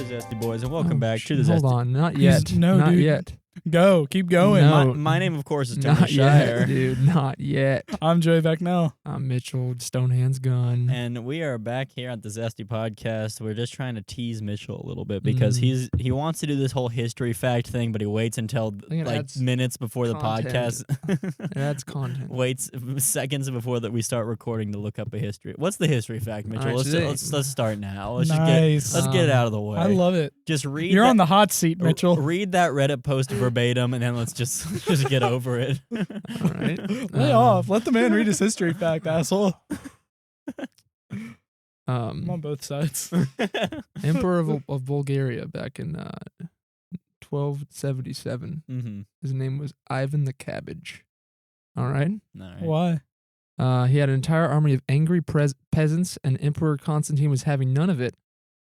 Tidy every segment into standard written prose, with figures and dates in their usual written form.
there, Zesty Boys, and welcome back to the Zesty. Hold on, not yet. No, not dude. yet. Go, keep going. No. My name, of course, is Tony Not Shire. yet, dude. Not yet. I'm Joey Becknell. I'm Mitchell Stonehands Gun. And we are back here at the Zesty Podcast. We're just trying to tease Mitchell a little bit because he wants to do this whole history fact thing, but he waits until like minutes before the podcast. It adds content. Waits seconds before that we start recording to look up a history. What's the history fact, Mitchell? Right, Let's start now. Let's Nice. let's get it out of the way. I love it. Just read. You're on the hot seat, Mitchell. Read that Reddit post verbatim, and then let's just get over it. All right. Lay off. Let the man read his history fact, asshole. I'm on both sides. Emperor of Bulgaria back in 1277. Mm-hmm. His name was Ivan the Cabbage. All right. Why? He had an entire army of angry peasants, and Emperor Constantine was having none of it.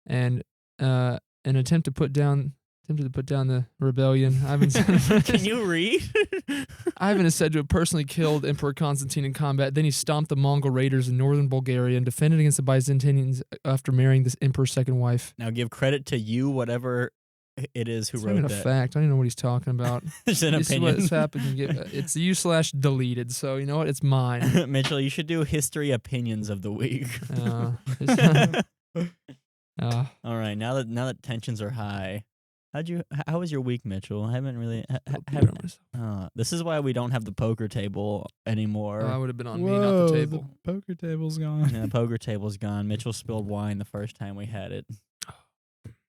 And an attempt to put down the rebellion. Can you read? Ivan is said to have personally killed Emperor Constantine in combat. Then he stomped the Mongol raiders in northern Bulgaria and defended against the Byzantines after marrying this emperor's second wife. Now give credit to you, whatever it is who It's wrote not even that. a fact. I don't even know what he's talking about. It's an This is opinion. what's happened. It's you/deleted. So you know what? It's mine. Mitchell, you should do history opinions of the week. All right, now that tensions are high, how was your week, Mitchell? I haven't really. This is why we don't have the poker table anymore. I would have been on me, not the table. The poker table's gone. Yeah, the poker table's gone. Mitchell spilled wine the first time we had it.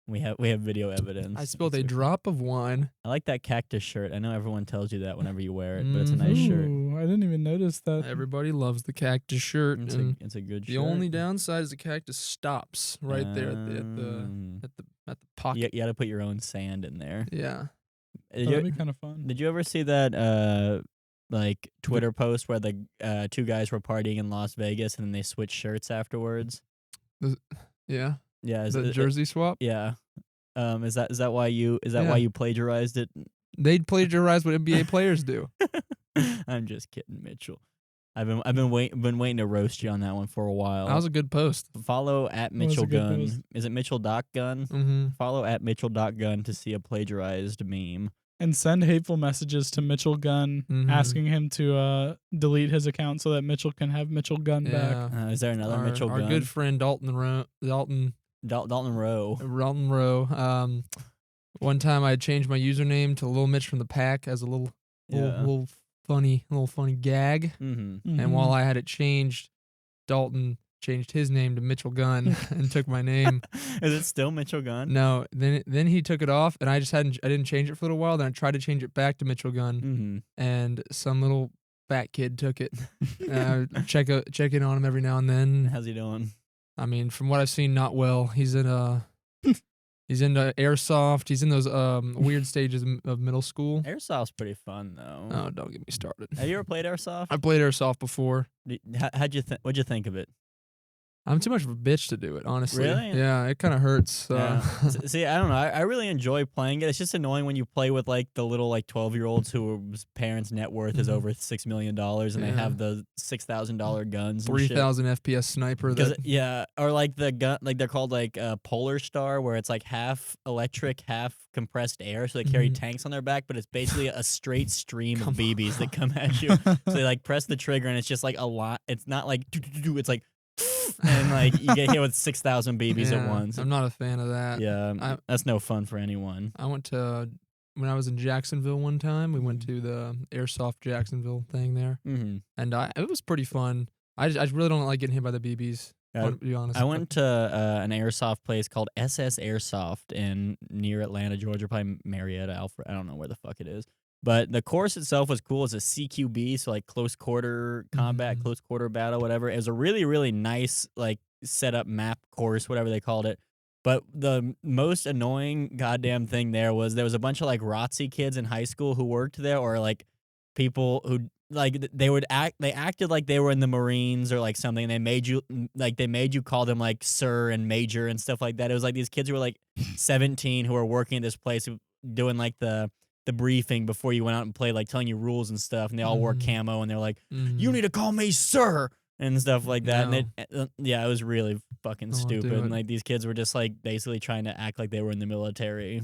We have video evidence. I spilled a drop of wine. I like that cactus shirt. I know everyone tells you that whenever you wear it, but it's a nice shirt. Ooh, I didn't even notice that. Everybody loves the cactus shirt. It's a good shirt. The only downside is the cactus stops right there at the pocket. You got to put your own sand in there. Yeah. That'd be kind of fun. Did you ever see that like Twitter post where the two guys were partying in Las Vegas and then they switched shirts afterwards? Yeah. Yeah, Is that jersey swap? Yeah. Is that why you plagiarized it? They'd plagiarize what NBA players do. I'm just kidding, Mitchell. I've been waiting to roast you on that one for a while. That was a good post. Follow at Mitchell Gun. Is it Mitchell Gun? Mm-hmm. Follow at Mitchell Gun to see a plagiarized meme. And send hateful messages to Mitchell Gunn, asking him to delete his account so that Mitchell can have Mitchell Gunn back. Is there another Mitchell Gunn? Our good friend Dalton Rowe. One time I changed my username to Lil Mitch from the Pack as a little funny gag. Mm-hmm. And while I had it changed, Dalton changed his name to Mitchell Gunn and took my name. Is it still Mitchell Gunn? No. Then he took it off, and I didn't change it for a little while. Then I tried to change it back to Mitchell Gunn, and some little fat kid took it. Check in on him every now and then. How's he doing? I mean, from what I've seen, not well. He's into airsoft. He's in those weird stages of middle school. Airsoft's pretty fun though. Oh, don't get me started. Have you ever played airsoft? I played airsoft before. What'd you think of it? I'm too much of a bitch to do it, honestly. Really? Yeah, it kind of hurts. Yeah. See, I don't know. I really enjoy playing it. It's just annoying when you play with like the little like 12-year-olds whose parents' net worth is over $6 million and they have the $6,000 guns. 3,000 FPS sniper. Or like the gun, like they're called like Polar Star, where it's like half electric, half compressed air. So they carry tanks on their back, but it's basically a straight stream of BBs that come at you. So they like press the trigger and it's just like a lot. It's not like it's like. And like you get hit with 6,000 BBs at once. I'm not a fan of that. Yeah, that's no fun for anyone. I went to when I was in Jacksonville one time. We went to the Airsoft Jacksonville thing there, and it was pretty fun. I really don't like getting hit by the BBs. To be honest, I went to an airsoft place called SS Airsoft near Atlanta, Georgia, probably Marietta, Alfred. I don't know where the fuck it is. But the course itself was cool. It's a CQB, so like close quarter combat, close quarter battle, whatever. It was a really, really nice like setup map course, whatever they called it. But the most annoying goddamn thing there was a bunch of like ROTC kids in high school who worked there, or like people who like they acted like they were in the Marines or like something. And they made you call them like sir and major and stuff like that. It was like these kids who were like 17 who were working at this place doing like the briefing before you went out and played, like telling you rules and stuff, and they all wore camo, and they're like, you need to call me sir. and stuff like that. No. And it was really fucking I won't do stupid. And it. like these kids were just like basically trying to act like they were in the military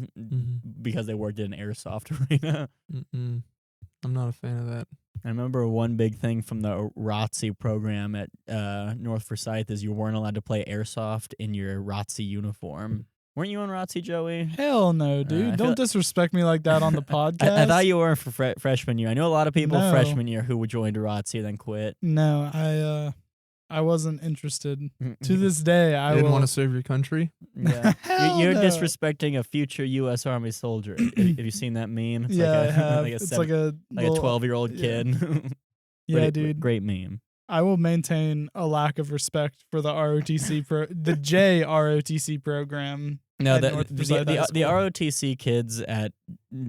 because they worked in an airsoft arena. I'm not a fan of that. I remember one big thing from the ROTC program at North Forsyth is you weren't allowed to play airsoft in your ROTC uniform. Weren't you on ROTC, Joey? Hell no, dude. Don't disrespect me like that on the podcast. I thought you were for freshman year. I know a lot of people No. freshman year who joined ROTC and then quit. No, I wasn't interested. To this day, I didn't will. want to serve your country. Yeah. Hell You're no. disrespecting a future U.S. Army soldier. Have you seen that meme? It's Yeah, I like have. like a It's seven- like a like a 12-year-old yeah. kid. Yeah, dude. Great meme. I will maintain a lack of respect for the ROTC the JROTC program. No, at the North the, Forsyth the, High the School. ROTC kids at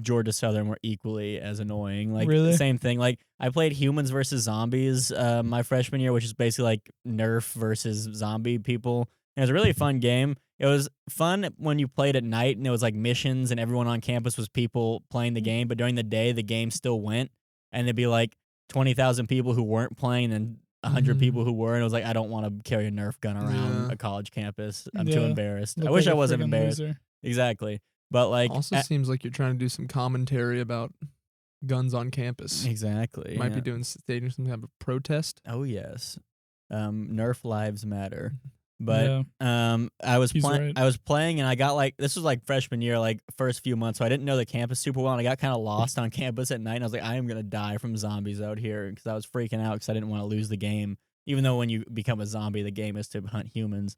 Georgia Southern were equally as annoying. Like Really? same thing. Like I played Humans versus Zombies my freshman year, which is basically like Nerf versus zombie people. And it was a really fun game. It was fun when you played at night and it was like missions and everyone on campus was people playing the game. But during the day, the game still went, and there'd be like 20,000 people who weren't playing and 100 people who were. And it was like, I don't want to carry a Nerf gun around a college campus. I'm too Yeah. embarrassed. Look I wish like I a wasn't friggin' embarrassed. loser. Exactly. But like, Also seems like you're trying to do some commentary about guns on campus. exactly. Might be stating some kind of protest. Oh yes, Nerf lives matter. But I was He's right. I was playing, and I got like, this was like freshman year, like first few months, so I didn't know the campus super well, and I got kind of lost on campus at night. And I was like, I am gonna die from zombies out here, because I was freaking out because I didn't want to lose the game. Even though when you become a zombie, the game is to hunt humans.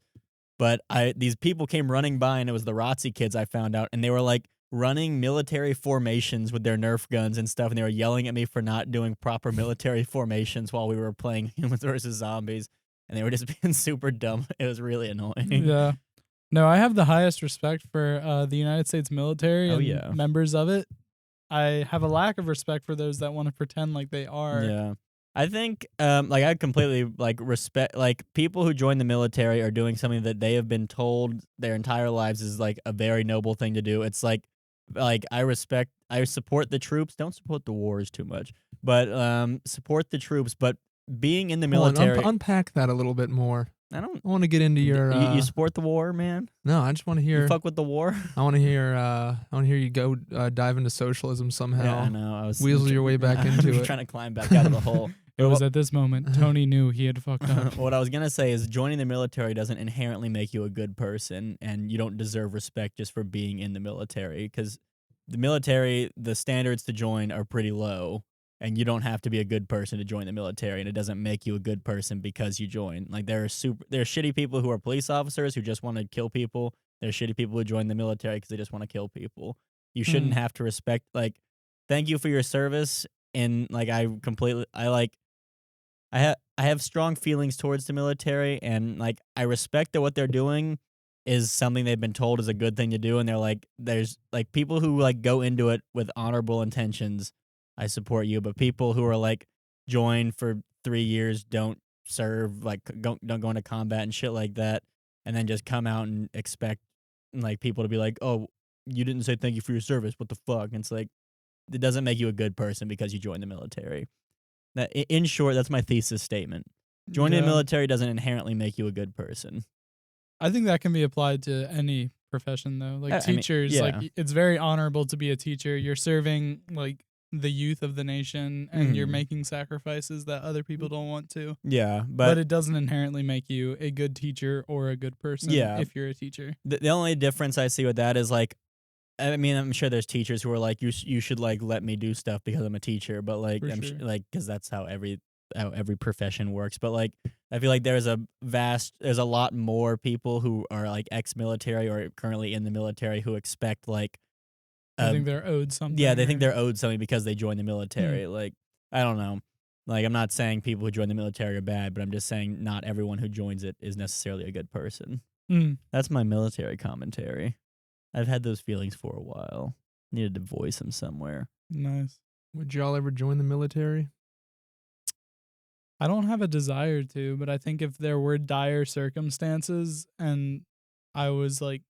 But these people came running by, and it was the ROTC kids, I found out, and they were like running military formations with their Nerf guns and stuff, and they were yelling at me for not doing proper military formations while we were playing Humans versus Zombies, and they were just being super dumb. It was really annoying. Yeah. No, I have the highest respect for the United States military and members of it. I have a lack of respect for those that want to pretend like they are. Yeah. I think like I completely like respect like people who join the military are doing something that they have been told their entire lives is like a very noble thing to do. It's like I support the troops. Don't support the wars too much, but support the troops. But being in the military, Unpack that a little bit more. I want to get into your. You support the war, man? No, I just want to hear. You fuck with the war? I want to hear. I want to hear you go dive into socialism somehow. Yeah, I know. I was weasel your way back into it. Trying to climb back out of the hole. It was at this moment Tony knew he had fucked up. What I was gonna say is joining the military doesn't inherently make you a good person, and you don't deserve respect just for being in the military. Because the military, the standards to join are pretty low, and you don't have to be a good person to join the military, and it doesn't make you a good person because you join. Like there are shitty people who are police officers who just want to kill people. There's shitty people who join the military because they just want to kill people. You shouldn't have to respect. Like, thank you for your service, and like I have strong feelings towards the military, and like I respect that what they're doing is something they've been told is a good thing to do, and they're like, there's like people who like go into it with honorable intentions. I support you, but people who are like join for 3 years, don't serve, like don't go into combat and shit like that, and then just come out and expect like people to be like, oh, you didn't say thank you for your service, what the fuck? And it's like, it doesn't make you a good person because you joined the military. That, in short, that's my thesis statement. Joining the military doesn't inherently make you a good person. I think that can be applied to any profession, though. Like teachers, like it's very honorable to be a teacher. You're serving like the youth of the nation, and you're making sacrifices that other people don't want to. Yeah, but it doesn't inherently make you a good teacher or a good person. If you're a teacher, the only difference I see with that is like, I mean, I'm sure there's teachers who are like, you should like let me do stuff because I'm a teacher, but like like because that's how every profession works. But like, I feel like there's a lot more people who are like ex-military or currently in the military who expect like, I think they're owed something. Yeah, they think they're owed something because they joined the military. Like, I don't know. Like, I'm not saying people who join the military are bad, but I'm just saying not everyone who joins it is necessarily a good person. That's my military commentary. I've had those feelings for a while. Needed to voice them somewhere. Nice. Would y'all ever join the military? I don't have a desire to, but I think if there were dire circumstances and I was like,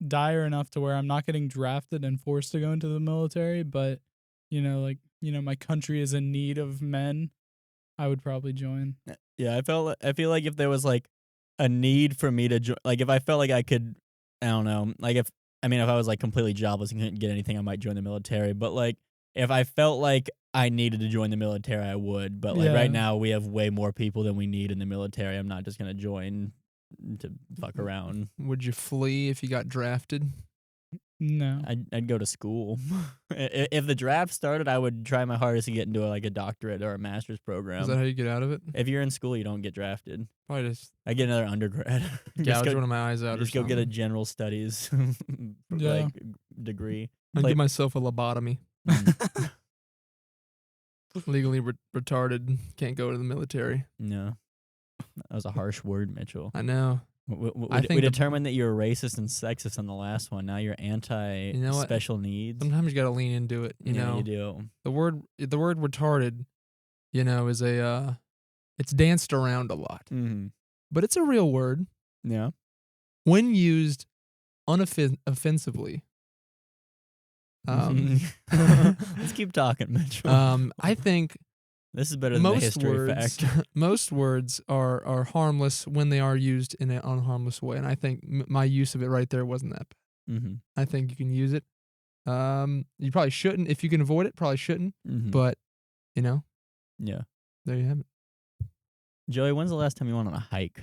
dire enough to where I'm not getting drafted and forced to go into the military, but, my country is in need of men, I would probably join. Yeah, I feel like if there was like a need for me to like if I felt like I could, I don't know, like if I was like completely jobless and couldn't get anything, I might join the military. But like if I felt like I needed to join the military, I would. But like right now, we have way more people than we need in the military. I'm not just gonna join to fuck around. Would you flee if you got drafted? No. I'd go to school. If the draft started, I would try my hardest to get into like a doctorate or a master's program. Is that how you get out of it? If you're in school, you don't get drafted. Probably just I get another undergrad. gouge one of my eyes out. Just or go get a something. general studies Yeah. like degree. I'd Like- give myself a lobotomy. Legally retarded. Can't go to the military. No, that was a harsh word, Mitchell. I know. I We think the- determined that you were racist and sexist on the last one. Now you're anti You know what? special needs. Sometimes you gotta lean into it. You yeah, know, you do. the word retarded, is a it's danced around a lot, Mm-hmm. but it's a real word Yeah. when used unoffensively. Let's keep talking, Mitchell. I think This is better than the most history words fact. most words are harmless when they are used in an unharmless way, and I think my use of it right there wasn't that bad. Mm-hmm. I think you can use it. You probably shouldn't. If you can avoid it, probably shouldn't. Mm-hmm. But yeah, there you have it. Joey, when's the last time you went on a hike?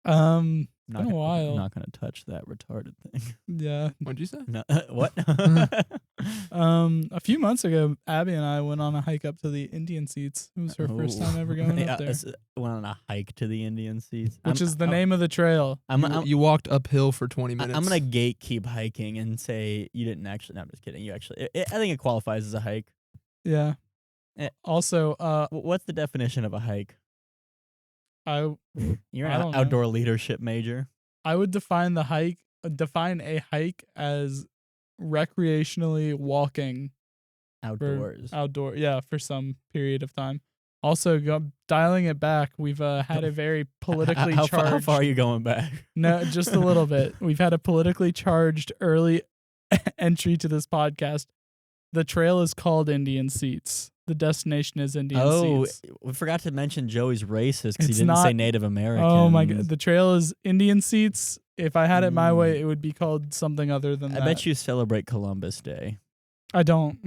Been a while. I'm not gonna touch that retarded thing. Yeah. What'd you say? No, what? A few months ago, Abby and I went on a hike up to the Indian Seats. It was her first time ever going Yeah, up there, went on a hike to the Indian Seats, which is the name of the trail. You walked uphill for 20 minutes. I'm gonna gatekeep hiking and say you didn't actually. No, I'm just kidding. You actually. I think it qualifies as a hike. Yeah. Eh. Also, What's the definition of a hike? You're I an don't know. outdoor leadership major. I would define a hike as recreationally walking Outdoors. for some period of time. Also, dialing it back, we've had a very politically how charged. far are you going back? No, just a little bit. We've had a politically charged early entry to this podcast. The trail is called Indian Seats. The destination is Indian Seats. We forgot to mention Joey's racist because he It's didn't say not- Native American. Oh my god, the trail is Indian Seats. If I had it my way, it would be called something other than that. I bet you celebrate Columbus Day. I don't.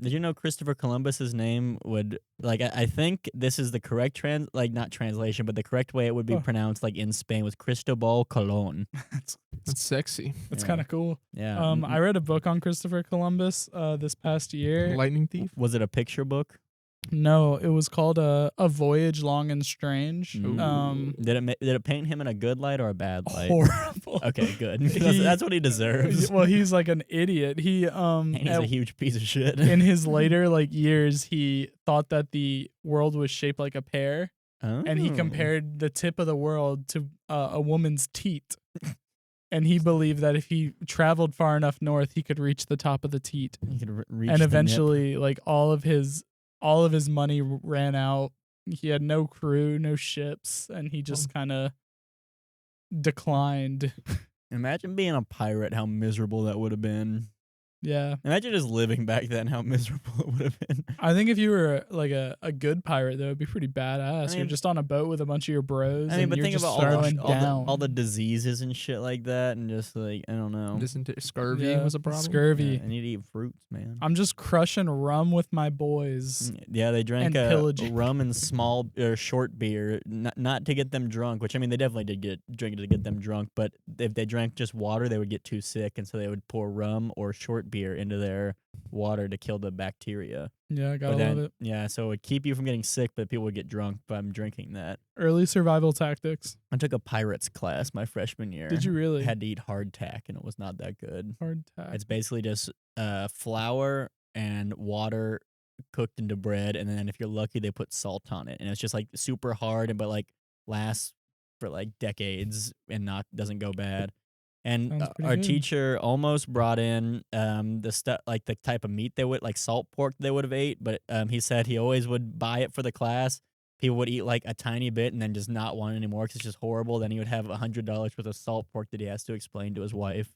Did you know Christopher Columbus's name would I think this is the correct not translation, but the correct way it would be pronounced in Spain was Cristobal Colon. That's sexy. It's Yeah. kind of cool. Yeah. I read a book on Christopher Columbus this past year. Lightning thief. Was it a picture book? No, it was called A Voyage Long and Strange. Did it paint him in a good light or a bad light? Horrible. Okay, good. That's what he deserves. Well, he's like an idiot. He And he's a huge piece of shit. in his later years, he thought that the world was shaped like a pear, and he Oh. compared the tip of the world to a woman's teat. And he believed that if he traveled far enough north, he could reach the top of the teat. He could reach And the eventually, all of his money ran out. He had no crew, no ships, and he just kind of declined. nip. Imagine being a pirate, how miserable that would have been. Yeah. Imagine just living back then, how miserable it would have been. I think if you were a good pirate, that would be pretty badass. I You're mean- just on a boat with a bunch of your bros. But you're think just about throwing down. all the diseases and shit like that, and just I don't know. Scurvy Yeah, was a problem. Scurvy. Yeah, I need to eat fruits, man. I'm just crushing rum with my boys. Yeah, they drank and pillaging. rum and small or short beer, not to get them drunk. Which they definitely did drink it to get them drunk. But if they drank just water, they would get too sick, and so they would pour rum or short beer into their water to kill the bacteria. Yeah, I gotta But love then, it. yeah, so it would keep you from getting sick, but people would get drunk by drinking that. Early survival tactics. I took a pirates class my freshman year. Did you really? Had to eat hardtack, and it was not that good. Hard tack. It's basically just flour and water cooked into bread, and then if you're lucky, they put salt on it, and it's just super hard, but lasts for decades and doesn't go bad. And Sounds pretty our good. teacher almost brought in the stuff the type of meat they would salt pork they would have ate, but he said he always would buy it for the class, people would eat like a tiny bit and then just not want it anymore because it's just horrible. Then he would have $100 worth of salt pork that he has to explain to his wife.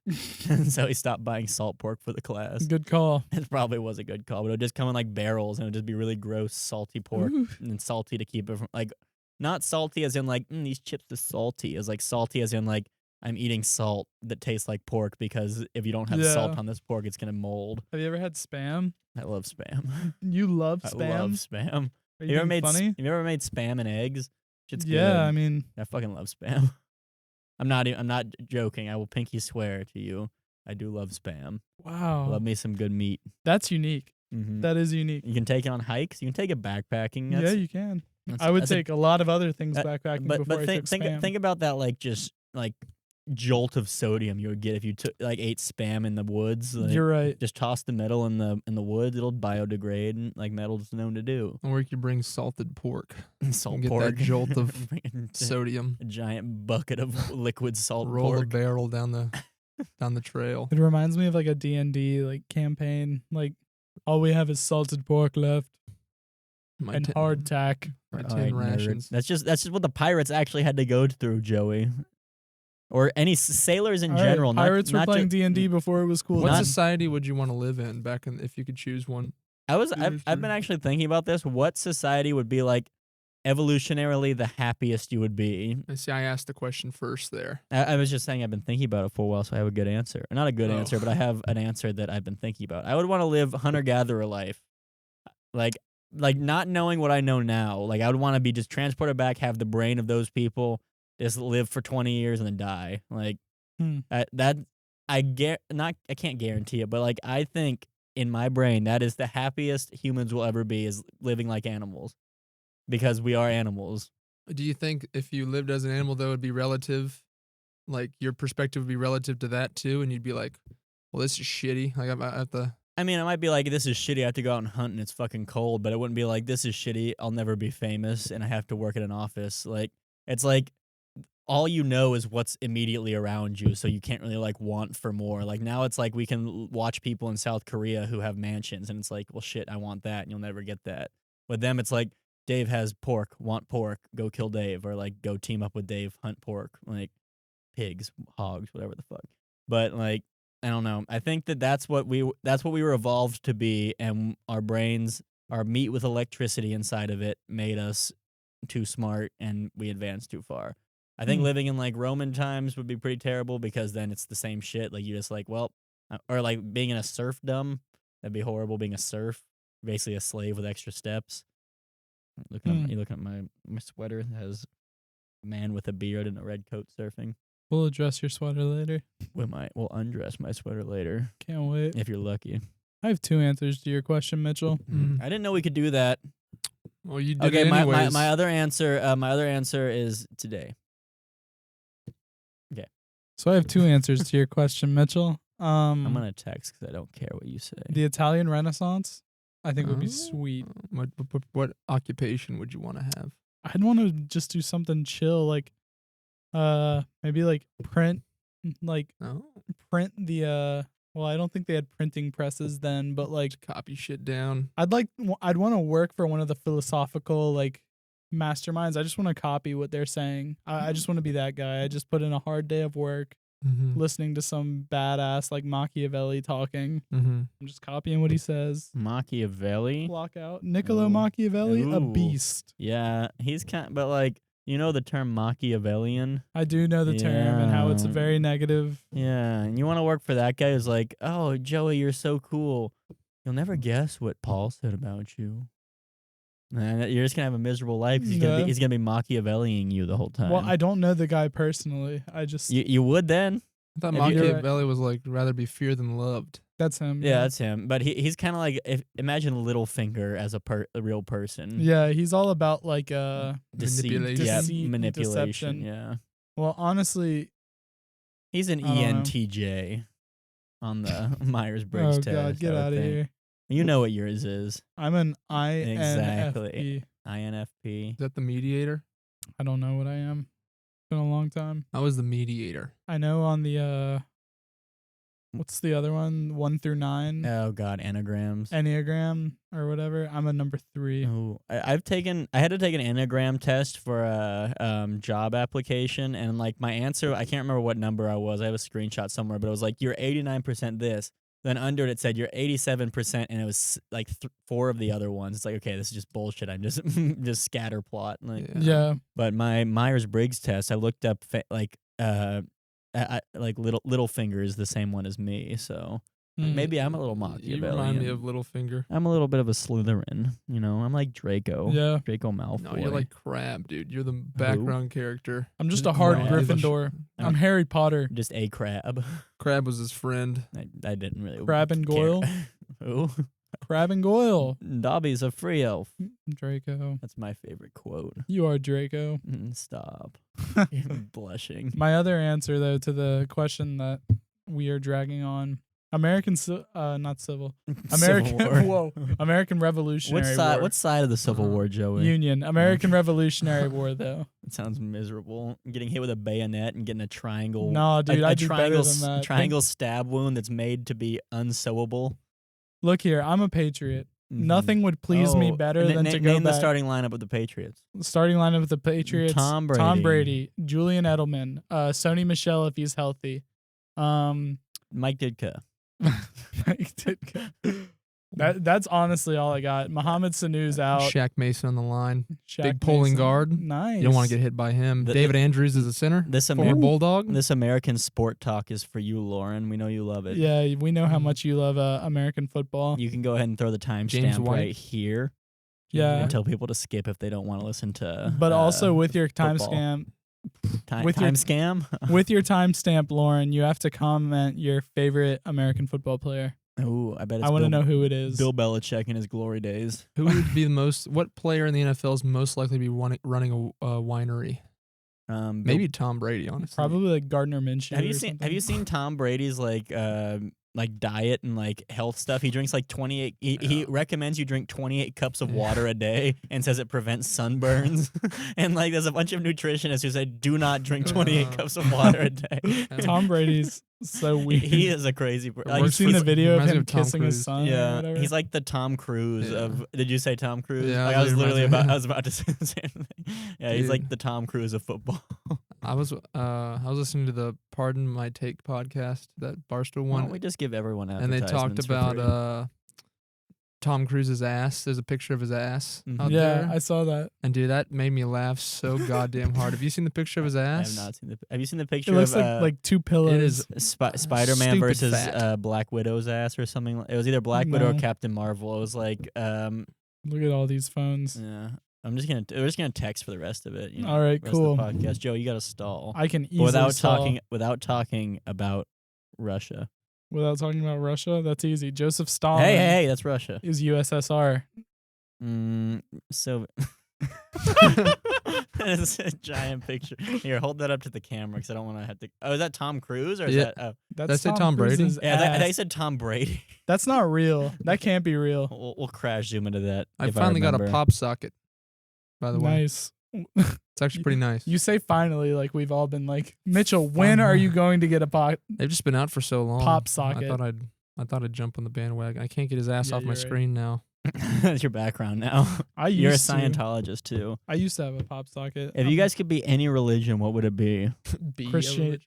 And so he stopped buying salt pork for the class. Good call. It probably was a good call, but it would just come in like barrels and it would just be really gross, salty pork. Ooh. And then salty to keep it from like, not salty as in like, these chips are salty. It's like salty as in like, I'm eating salt that tastes like pork because if you don't have salt on this pork, it's going to mold. Have you ever had Spam? I love Spam. You love Spam? I love Spam. Are you funny? Have you ever made Spam and eggs? Shit's good. Yeah, I mean, I fucking love Spam. I'm not joking. I will pinky swear to you. I do love Spam. wow. Love me some good meat. That's unique. Mm-hmm. That is unique. You can take it on hikes. You can take it backpacking. Yeah, you can. I would take a lot of other things backpacking before I took Spam. Think about that, like just like jolt of sodium you would get if you took like ate Spam in the woods. Like, You're right. Just toss the metal in the woods. It'll biodegrade like metal's known to do. Or you could bring salted pork. Salt Get pork. that jolt of sodium. A giant bucket of liquid salt Roll pork. a barrel down the trail. It reminds me of like a D&D like campaign. Like all we have is salted pork left and hardtack. My All 10 right, nerd. rations. That's just what the pirates actually had to go through, Joey. Or any sailors in All right, general. pirates were not playing ju- D&D before it was cool. What Not- society would you want to live in if you could choose one? I've been actually thinking about this. What society would be like evolutionarily the happiest you would be? I see. I asked the question first there. I was just saying I've been thinking about it for a while, so I have a good answer. Not a good Oh. answer, but I have an answer that I've been thinking about. I would want to live hunter-gatherer life. Like not knowing what I know now. Like I would want to be just transported back, have the brain of those people, just live for 20 years and then die. Like I can't guarantee it, but like I think in my brain that is the happiest humans will ever be, is living like animals, because we are animals. Do you think if you lived as an animal, though, it'd be relative? Like your perspective would be relative to that too, and you'd be like, "Well, this is shitty." Like I have to. I mean, I might be like, this is shitty, I have to go out and hunt and it's fucking cold, but it wouldn't be like, this is shitty, I'll never be famous and I have to work at an office. Like, it's like all you know is what's immediately around you, so you can't really like want for more. Like now it's like we can watch people in South Korea who have mansions and it's like, well shit, I want that and you'll never get that. With them it's like, Dave has pork, want pork, go kill Dave, or like go team up with Dave, hunt pork, like pigs, hogs, whatever the fuck. But like I don't know. I think that's what we were evolved to be, and our brains, our meat with electricity inside of it, made us too smart, and we advanced too far. I think living in like Roman times would be pretty terrible, because then it's the same shit. Like you just like, well, or like being in a serfdom, that'd be horrible. Being a serf, basically a slave with extra steps. You looking at my sweater that has a man with a beard and a red coat surfing. We'll address your sweater later. We'll undress my sweater later. Can't wait. If you're lucky. I have 2 answers to your question, Mitchell. I didn't know we could do that. Well, you did Okay, it anyways. my other answer is today. Okay. So I have 2 answers to your question, Mitchell. I'm gonna text because I don't care what you say. The Italian Renaissance, I think would be sweet. What occupation would you want to have? I'd want to just do something chill, like maybe like print the well, I don't think they had printing presses then, but like Copy shit down. I'd want to work for one of the philosophical like masterminds. I just want to copy what they're saying. I just want to be that guy. I just put in a hard day of work, listening to some badass like Machiavelli talking. I'm just copying what he says. Machiavelli? Block out Niccolo Machiavelli, a Ooh. beast. Yeah, he's but like, you know the term Machiavellian? I do know the term and how it's Yeah. very negative. Yeah, and you want to work for that guy who's like, oh, Joey, you're so cool. You'll never guess what Paul said about you. And you're just going to have a miserable life because he's gonna be Machiavelliing you the whole time. Well, I don't know the guy personally. I just You would then. I thought If you're- Machiavelli was like rather be feared than loved. that's him. Yeah, that's him. But he's kind of like, imagine Littlefinger as a real person. Yeah, he's all about like Deceit. Manipulation. Yeah, Deceit and manipulation. deception. Yeah. well, honestly, He's an I don't know. ENTJ on the Myers-Briggs oh test. god, get I would out of think. here. You know what yours is. I'm an INFP. Exactly. INFP. Is that the mediator? I don't know what I am. It's been a long time. I was the mediator. I know on the What's the other one? 1 through 9. Oh God, anagrams. Enneagram or whatever. I'm a number 3. Oh, I had to take an Enneagram test for a job application, and like my answer, I can't remember what number I was. I have a screenshot somewhere, but it was like you're 89% this. Then under it said you're 87%, and it was like 4 of the other ones. It's like, okay, this is just bullshit. I'm just just scatter plot. Like, Yeah. But my Myers-Briggs test, I looked up like Littlefinger is the same one as me, so. Maybe I'm a little Machiavellian. You remind me of Littlefinger. I'm a little bit of a Slytherin, you know. I'm like Draco. Yeah. Draco Malfoy. No, you're like Crab, dude. You're the background character. I'm just a hard Crab. Gryffindor. I'm Harry Potter. just a crab. Crab was his friend. I didn't really. Crab and care. Goyle. Who? Crab and Goyle. Dobby's a free elf. Draco. That's my favorite quote. You are Draco. Stop. I'm blushing. My other answer, though, to the question that we are dragging on. Not civil. American, Civil War. whoa, American Revolutionary War. What side of the Civil War, Joey? Union. American Revolutionary War, though. It sounds miserable. Getting hit with a bayonet and getting a triangle. No, dude, I do better than that. Triangle stab wound that's made to be unsewable. Look here, I'm a patriot. Mhm. Nothing would please me better than to go name the back. starting lineup of the Patriots. Starting lineup of the Patriots. Tom Brady. Julian Edelman. Sony Michel if he's healthy. Mike Ditka. Mike Ditka. That's honestly all I got. Mohamed Sanu's out. Shaq Mason on the line. Shaq Big pulling Mason. guard. Nice. You don't want to get hit by him. David Andrews is a center. Former Bulldog. This American sport talk is for you, Lauren. We know you love it. Yeah, we know how much you love American football. You can go ahead and throw the James timestamp White. right here. Yeah. And tell people to skip if they don't want to listen to. But also with your football. timestamp, Time with your- scam. with your timestamp, Lauren, you have to comment your favorite American football player. Oh, I bet it's I want to Bill- know who it is. Bill Belichick in his glory days. Who would be the most? What player in the NFL is most likely to be running a winery? Maybe Tom Brady, honestly. Probably like Gardner Minshew. Have you seen Tom Brady's like diet and like health stuff? He drinks like 28. He recommends you drink 28 cups of water a day and says it prevents sunburns. And like there's a bunch of nutritionists who say do not drink 28 cups of water a day. Tom Brady's so weird. He is a crazy person. Like, you've seen the video of reminds me him of Tom kissing his Cruise. son. Or Yeah, whatever? he's like the Tom Cruise of. Did you say Tom Cruise? Yeah, like, I I was was literally reminds me- about. I was about to say the same thing. Yeah, he's like Dude. the Tom Cruise of football. I was listening to the Pardon My Take podcast, that Barstool Why one, don't we just give everyone and they talked advertisements for about free? Tom Cruise's ass. There's a picture of his ass Mhm. out Yeah, there. I saw that. And dude, that made me laugh so goddamn hard. Have you seen the picture of his I ass? have not seen the. Have you seen the It picture looks of like two pillows. It is Spider-Man stupid versus fat. Black Widow's ass or something? It was either Black Widow or No. Captain Marvel. It was like, Look at all these phones. yeah. We're just gonna text for the rest of it. You know, All right, rest cool. Of the podcast, Joe, you got to stall I can easily without talking about Russia. without talking about Russia. That's easy. Joseph Stalin Hey, that's Russia. is USSR. So it's a giant picture. Here, hold that up to the camera because I don't want to have to. Oh, is that Tom Cruise or is Yeah. that? Oh, That's say Tom Brady? Cruise's yeah, I ass. thought you said Tom Brady. That's not real. That can't be real. We'll crash zoom into that. I if finally got a remember. pop socket, by the way. Nice. It's actually pretty nice. You say finally, like we've all been like, Mitchell, when are you going to get a pop? They've just been out for so long. Pop socket. I thought I'd jump on the bandwagon. I can't get his ass Yeah, off my you're right. screen now. That's your background now. You're a used to. Scientologist too. I used to have a pop socket. If you guys could be any religion, what would it be?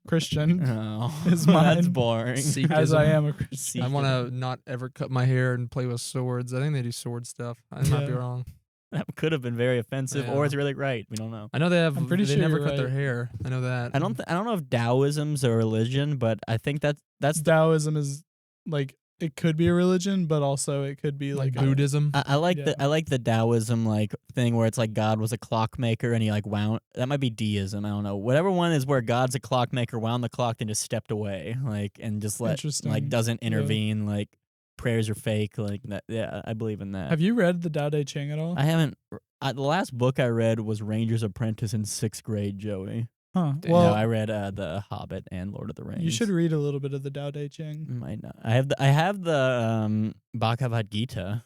Christian, Oh, Is that's mine. boring. as I am a Christian. I want to not ever cut my hair and play with swords. I think they do sword stuff. I might be Yeah. wrong. That could have been very offensive, or Yeah. it's really right. We don't know. I know they have. I'm pretty they sure never you're cut their right. hair. I know that. I don't know if Taoism's a religion, but I think that's Taoism is like it could be a religion, but also it could be like like Buddhism. I like Yeah. I like the Taoism like thing where it's like God was a clockmaker and he like wound. That might be deism. I don't know. Whatever one is where God's a clockmaker, wound the clock, then just stepped away, like and just let Interesting. like doesn't Yeah. intervene. Like prayers are fake. Like that. Yeah, I believe in that. Have you read the Tao Te Ching at all? I haven't. The last book I read was Ranger's Apprentice in 6th grade, Joey. Huh. Damn. Well, No, I read The Hobbit and Lord of the Rings. you should read a little bit of the Tao Te Ching. Might not. I have the Bhagavad Gita.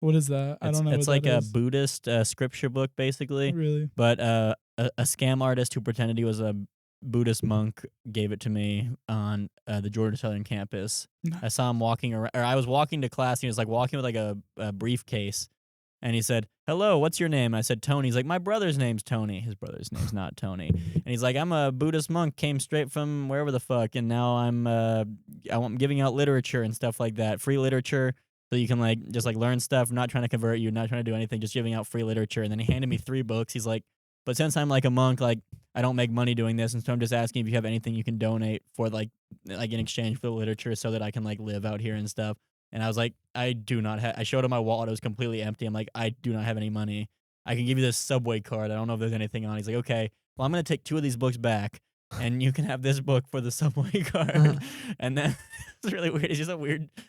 What is that? I don't know. It's what like that a is. Buddhist scripture book, basically. Really? But a scam artist who pretended he was a Buddhist monk gave it to me on the Georgia Southern campus. I saw him walking around, or I was walking to class. He was like walking with like a briefcase, and he said, "Hello, what's your name?" I said, "Tony." He's like, "My brother's name's Tony." His brother's name's not Tony. And he's like, "I'm a Buddhist monk, came straight from wherever the fuck, and now I'm giving out literature and stuff like that, free literature." So you can like just like learn stuff. I'm not trying to convert you, not trying to do anything, just giving out free literature. And then he handed me 3 books. He's like, "But since I'm like a monk, like I don't make money doing this, and so I'm just asking if you have anything you can donate for like in exchange for the literature, so that I can like live out here and stuff." And I was like, "I do not have." I showed him my wallet; it was completely empty. I'm like, "I do not have any money. I can give you this subway card. I don't know if there's anything on." He's like, "Okay, well I'm gonna take 2 of these books back, and you can have this book for the subway card." And then it's really weird. It's just a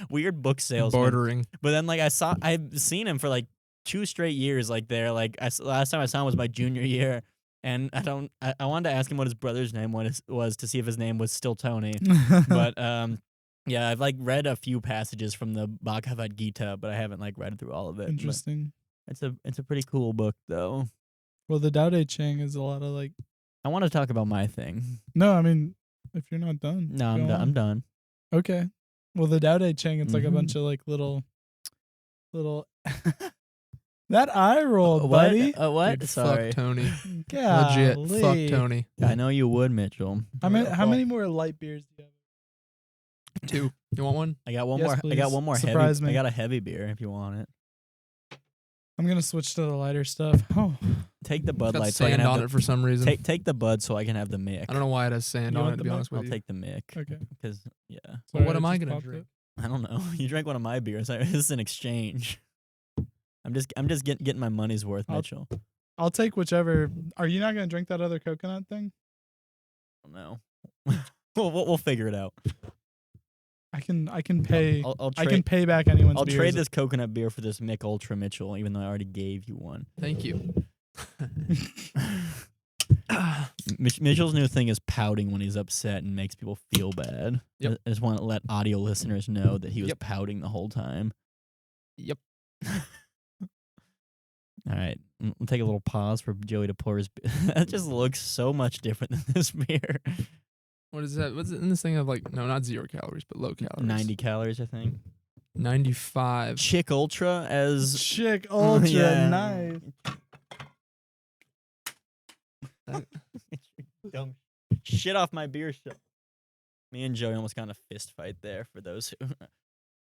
weird book salesman. Bartering. But then like I've seen him for like 2 straight years. Like there, like last time I saw him was my junior year, and I wanted to ask him what his brother's name was to see if his name was still Tony. But yeah, I've like read a few passages from the Bhagavad Gita, but I haven't like read through all of it. Interesting. But it's a pretty cool book though. Well, the Tao Te Ching is a lot of like. I want to talk about my thing. No, I mean, if you're not done. No, I'm done. I'm done. Okay. Well, the Tao Te Ching, it's like a bunch of like little. That eye roll, buddy. What? Dude, Sorry. Fuck Tony. Golly. Legit. Fuck Tony. I know you would, Mitchell. How many more light beers do you have? 2. You want one? I got one Yes, more. I please. got one more Surprise heavy. me. I got a heavy beer if you want it. I'm gonna switch to the lighter stuff. Oh, Take the Bud Got Light so I can sand have on it for some reason. take the Bud so I can have the Mick. I don't know why it has sand You on want it, to the be Mick? honest with I'll you. take the Mick. okay. Because yeah, Well, Sorry, what am I just gonna popped drink? I don't know. You drank one of my beers. This is an exchange. I'm just getting my money's worth, Mitchell. I'll take whichever. Are you not gonna drink that other coconut thing? I don't know. We'll figure it out. I can pay. I'll I trade. can pay back anyone's. I'll beers. trade this coconut beer for this Mick Ultra, Mitchell, even though I already gave you one. Thank you. Mitchell's new thing is pouting when he's upset and makes people feel bad. Yep. I just want to let audio listeners know that he was Yep. pouting the whole time. Yep. All right, we'll take a little pause for Joey to pour his beer. That just looks so much different than this beer. What is that? What's it in this thing of like, no, not 0 calories, but low calories. 90 calories, I think. 95. Chick Ultra as... Chick Ultra, Yeah. nice. Dumb shit off my beer shelf. Me and Joey almost got in a fist fight there for those who...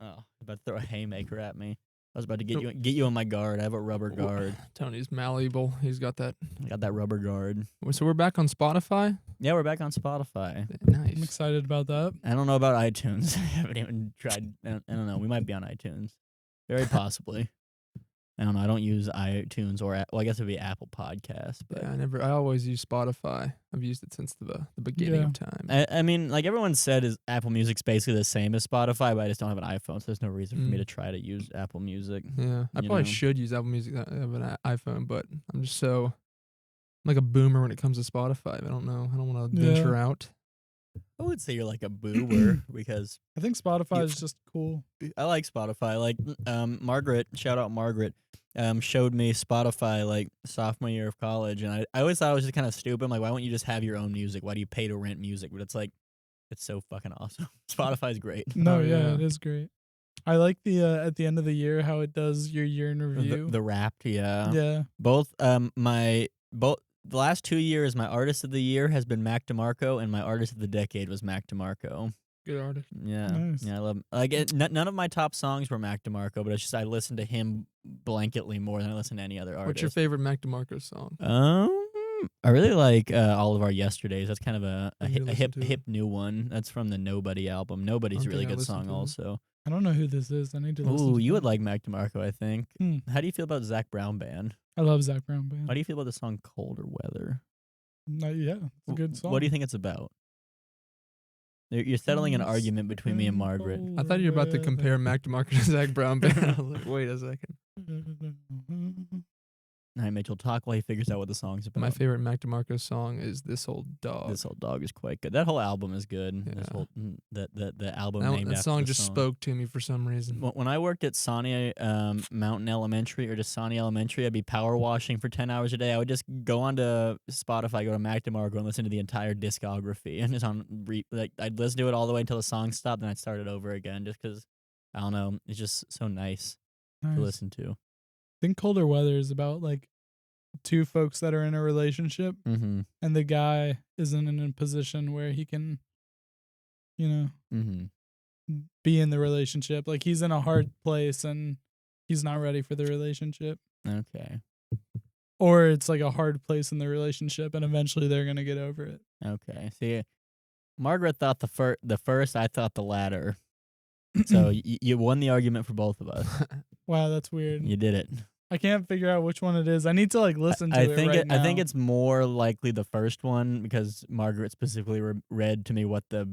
Oh, about to throw a haymaker at me. I was about to get you on my guard. I have a rubber guard. Tony's malleable. He's got that. I got that rubber guard. So we're back on Spotify? Yeah, we're back on Spotify. I'm Nice. excited about that. I don't know about iTunes. I haven't even tried. I don't know. We might be on iTunes. Very possibly. I don't know. I don't use iTunes or well, I guess it'd be Apple Podcasts. But Yeah, I always use Spotify. I've used it since the beginning Yeah. of time. I mean, like everyone said, is Apple Music's basically the same as Spotify, but I just don't have an iPhone, so there's no reason for me to try to use Apple Music. Yeah, I you probably know. should use Apple Music. I have an iPhone, but I'm just I'm like a boomer when it comes to Spotify. I don't know. I don't want to Yeah. venture out. I would say you're like a boomer because I think Spotify You- is just cool. I like Spotify. Like Margaret, shout out Margaret, showed me Spotify like sophomore year of college, and I always thought it was just kind of stupid. I'm like, why won't you just have your own music? Why do you pay to rent music? But it's like, it's so fucking awesome. Spotify's great. No, Oh, yeah, yeah. it is great. I like the at the end of the year how it does your year in review. The Wrapped, yeah. Yeah. Both the last 2 years, my artist of the year has been Mac DeMarco, and my artist of the decade was Mac DeMarco. Good artist. Yeah, Nice. yeah, I love him. Like none of my top songs were Mac DeMarco, but it's just I listened to him blanketly more than I listen to any other artist. What's your favorite Mac DeMarco song? I really like All of Our Yesterdays. That's kind of a I need to listen to it. hip new one. That's from the Nobody album. Nobody's a don't really think I good listened song to it. also. I don't know who this is. I need to listen Ooh, to you would that. like Mac DeMarco, I think. Hmm. How do you feel about Zach Brown Band? I love Zach Brown Band. How do you feel about the song Colder Weather? Yeah, it's a good song. What do you think it's about? You're settling an argument between me and Margaret. I thought you were about to compare Mac DeMarco to Zach Brown Band. I was like, wait a second. All right, Mitchell, talk while he figures out what the song's about. My favorite Mac DeMarco song is "This Old Dog." This Old Dog is quite good. That whole album is good. Yeah. This whole, the album That, named that after song the just song. spoke to me for some reason. When I worked at Sawney Mountain Elementary or just Sawney Elementary, I'd be power washing for 10 hours a day. I would just go onto Spotify, go to Mac DeMarco, and listen to the entire discography. And just I'd listen to it all the way until the song stopped, then I'd start it over again just because, I don't know, it's just so nice Nice. to listen to. I think Colder Weather is about like two folks that are in a relationship, Mm-hmm. and the guy isn't in a position where he can, Mm-hmm. be in the relationship. Like he's in a hard place and he's not ready for the relationship. Okay. Or it's like a hard place in the relationship and eventually they're going to get over it. Okay. See, Margaret thought the first, I thought the latter. So you won the argument for both of us. Wow, that's weird. You did it. I can't figure out which one it is. I need to like listen to I it think right now. I think it's more likely the first one because Margaret specifically read to me what the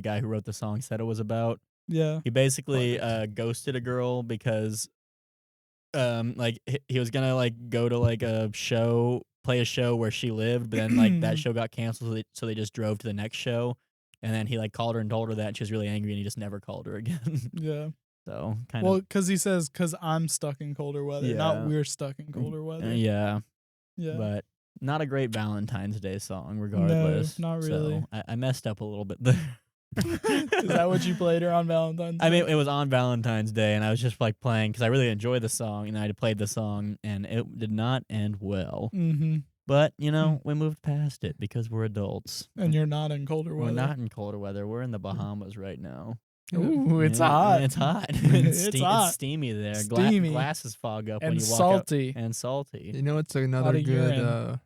guy who wrote the song said it was about. Yeah. He basically ghosted a girl because like he was gonna like go to like play a show where she lived, but then like that show got canceled, so they just drove to the next show, and then he like called her and told her that, and she was really angry, and he just never called her again. Yeah. So kind Well, of because he says, because I'm stuck in colder weather, Yeah. not we're stuck in colder weather. yeah, Yeah. but not a great Valentine's Day song, regardless. not really. So I messed up a little bit there. Is that what you played her on Valentine's Day? I mean, it was on Valentine's Day, and I was just like playing because I really enjoyed the song, and I played the song, and it did not end well. Mm-hmm. But you know, we moved past it because we're adults. And you're not in colder weather. We're not in colder weather. We're in the Bahamas right now. Ooh, it's Yeah, hot. It's hot. It's hot. It's steamy there. Steamy. Glasses fog up when And you walk salty. out. And salty. You know, it's another of good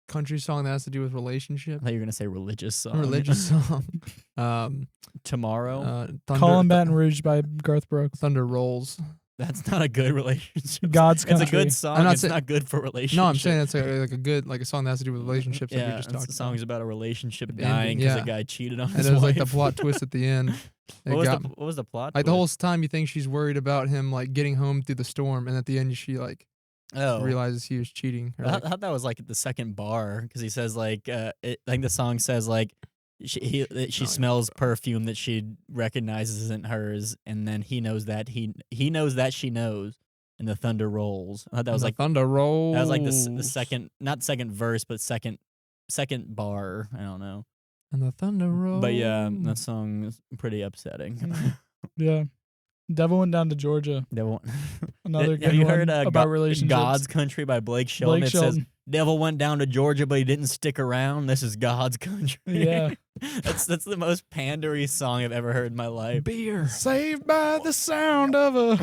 country song that has to do with relationship. I thought you were gonna say religious song. Religious song. Tomorrow. Call 'em Baton Rouge by Garth Brooks. Thunder Rolls. That's not a good relationship. God's It's a Country. good song. I'm not It's saying- not good for relationships. No, I'm saying it's like a good a song that has to do with relationships. Like Yeah, we just it's talked the song's about. about a relationship The dying ending, because yeah. a guy cheated on And his it was wife. like the plot twist at the end. What was the plot? Like the twist? whole time you think she's worried about him like getting home through the storm, and at the end she like realizes he was cheating. Or, I like, thought that was like the second bar because he says like I think the song says like she smells perfume that she recognizes isn't hers, and then he knows that he knows that she knows, and the thunder rolls. I thought that was the like thunder rolls. that was like the second, not second verse, but second bar. I don't know, And the thunder rolls. but yeah, that song is pretty upsetting. Yeah. Devil Went Down to Georgia. Devil, Another good have you one heard about relationships. God's Country by Blake Shelton? Blake It says Shelton. Devil went down to Georgia, but he didn't stick around. This is God's country. Yeah. that's the most pandery song I've ever heard in my life. beer. Saved by the sound of a...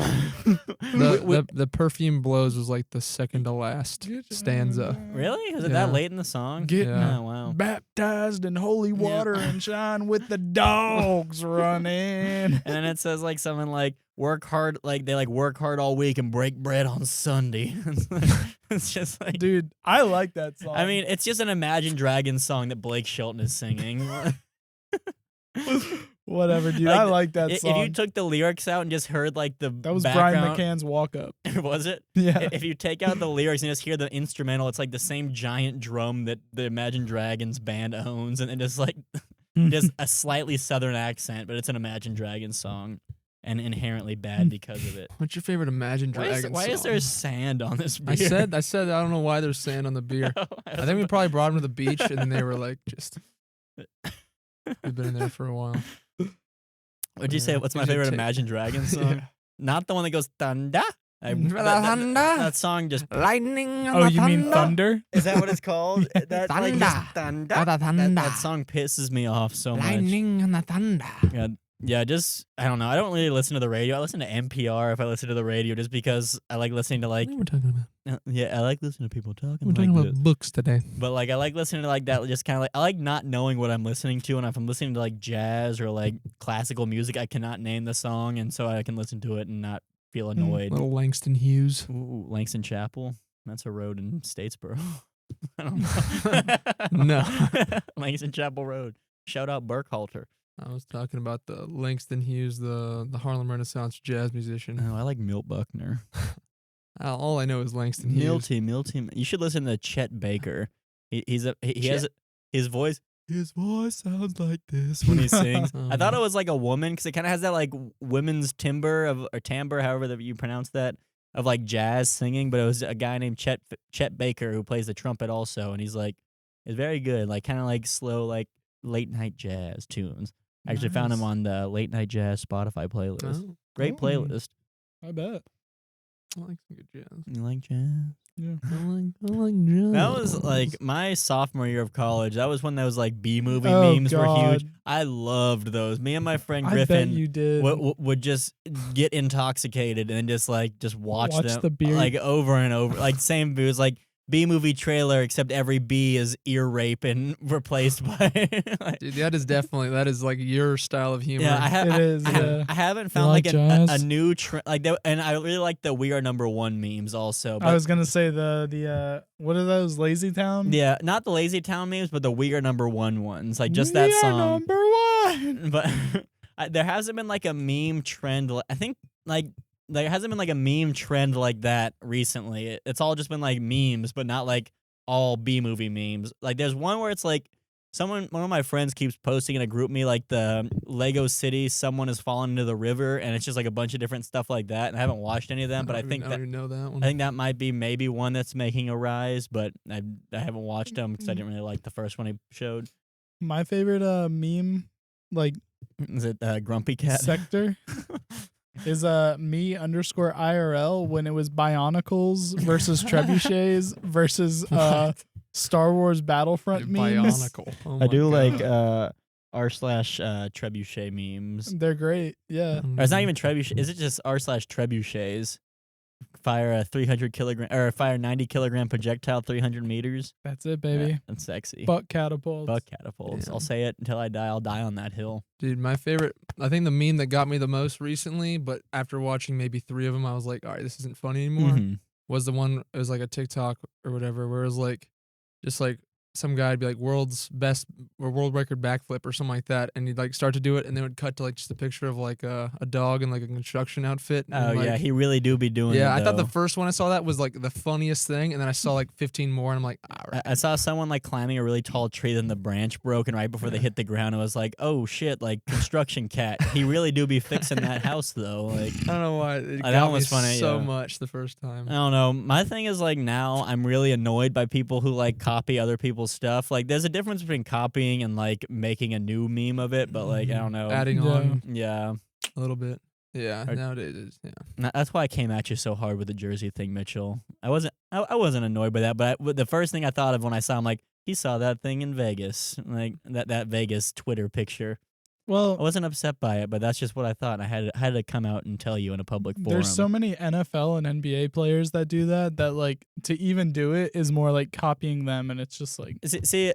The perfume blows was like the second to last stanza. Really? Was it Yeah. that late in the song? Get Yeah. Oh, wow. baptized in holy water and shine with the dogs running. And then it says like something like work hard, like they like work hard all week and break bread on Sunday. It's just like, Dude, I like that song. I mean, it's just an Imagine Dragons song that Blake Shelton is singing. whatever, dude. Like, I like that If song. you took the lyrics out and just heard like the That was background, Brian McCann's Walk Up. was it? Yeah. If you take out the lyrics and just hear the instrumental, it's like the same giant drum that the Imagine Dragons band owns, and just like just a slightly southern accent, but it's an Imagine Dragons song, and inherently bad because of it. What's your favorite Imagine Dragons Why is song? there sand on this beer? I said I don't know why there's sand on the beer. I think we probably brought them to the beach, and then they were like, just we've been in there for a while. What'd you say? What's my Here's your favorite take. Imagine Dragons song? Yeah. Not the one that goes thunder. Thunder. That song just. Lightning. Oh, you mean Thunder? Is that what it's called? That like just Thunder. thunder. Thunder. That song pisses me off so much. Lightning and the thunder. Yeah, just I don't know. I don't really listen to the radio. I listen to NPR if I listen to the radio, just because I like listening to like. What are we talking about? Yeah, I like listening to people talking. We're talking like about this. books today. But like I like listening to like that. Just kind of like I like not knowing what I'm listening to, and if I'm listening to like jazz or like classical music, I cannot name the song, and so I can listen to it and not feel annoyed. Little Langston Hughes. Ooh, Langston Chapel. That's a road in Statesboro. I don't know. No. Langston Chapel Road. Shout out Burkhalter. I was talking about the Langston Hughes, the Harlem Renaissance jazz musician. Oh, I like Milt Buckner. All I know is Langston Hughes. Milty. You should listen to Chet Baker. He has his voice. His voice sounds like this when he sings. I thought it was like a woman because it kind of has that like women's timbre or timbre, however you pronounce that, of like jazz singing. But it was a guy named Chet Baker who plays the trumpet also, and he's like, it's very good, like kind of like slow, like late night jazz tunes. I actually found him on the late night jazz Spotify playlist. Oh, Great playlist. I bet. I like some good jazz. You like jazz? Yeah. I like jazz. That was like my sophomore year of college. That was when those like B-movie Oh, memes were huge. God. I loved those. Me and my friend I bet Griffin you did. would just get intoxicated and just watch them the beer. like over and over. Like same booze, like B-movie trailer, except every B is ear rape and replaced by. Like, Dude, that is like your style of humor. yeah, I haven't found like a new trend like that, and I really like the "We Are Number One" memes also. But I was gonna say the what are those, Lazy Town? yeah, not the Lazy Town memes, but the "We Are Number One" ones, like just that song. Number one. But there hasn't been like a meme trend. I think like there hasn't been like a meme trend like that recently. It's all just been like memes, but not like all B-movie memes. Like there's one where it's like one of my friends keeps posting in a group me like the Lego City, someone has fallen into the river, and it's just like a bunch of different stuff like that. And I haven't watched any of them, but I think don't even know that one. I think that might be maybe one that's making a rise, but I haven't watched them because I didn't really like the first one he showed. My favorite meme, like, Is it Grumpy Cat? sector is me _ IRL when it was Bionicles versus Trebuchets versus Star Wars Battlefront memes. Bionicle. Oh I do my like God. r/trebuchet memes. They're great. Yeah. Or it's not even trebuchet. Is it just r/trebuchets? Fire a 300 kilogram or fire 90 kilogram projectile 300 meters. That's it, baby. Yeah, that's sexy. Buck catapults. Buck catapults. Yeah. I'll say it until I die. I'll die on that hill. Dude, my favorite, I think the meme that got me the most recently, but after watching maybe 3 of them, I was like, all right, this isn't funny anymore, was the one, it was like a TikTok or whatever, where it was like, just like some guy'd be like world's best or world record backflip or something like that, and he'd like start to do it, and then it would cut to like just a picture of like a dog in like a construction outfit. Oh and, like, yeah, he really do be doing it. yeah, I thought though. the first one I saw that was like the funniest thing, and then I saw like 15 more, and I'm like, all right. I saw someone like climbing a really tall tree, then the branch broke, and right before they hit the ground, it was like, oh shit, like construction cat. He really do be fixing that house though. Like I don't know why it that got one was me funny, so yeah. much the first time. I don't know. My thing is like now I'm really annoyed by people who like copy other people's stuff. Like there's a difference between copying and like making a new meme of it, but like I don't know. Adding Yeah. on Yeah. a little bit. Yeah, Or- nowadays, That's why I came at you so hard with the jersey thing, Mitchell. I wasn't annoyed by that, but the first thing I thought of when I saw him, like, he saw that thing in Vegas, like that Vegas Twitter picture. I Well, wasn't upset by it, but that's just what I thought. And I had to come out and tell you in a public forum. there's so many NFL and NBA players that do that like to even do it is more like copying them, and it's just like See,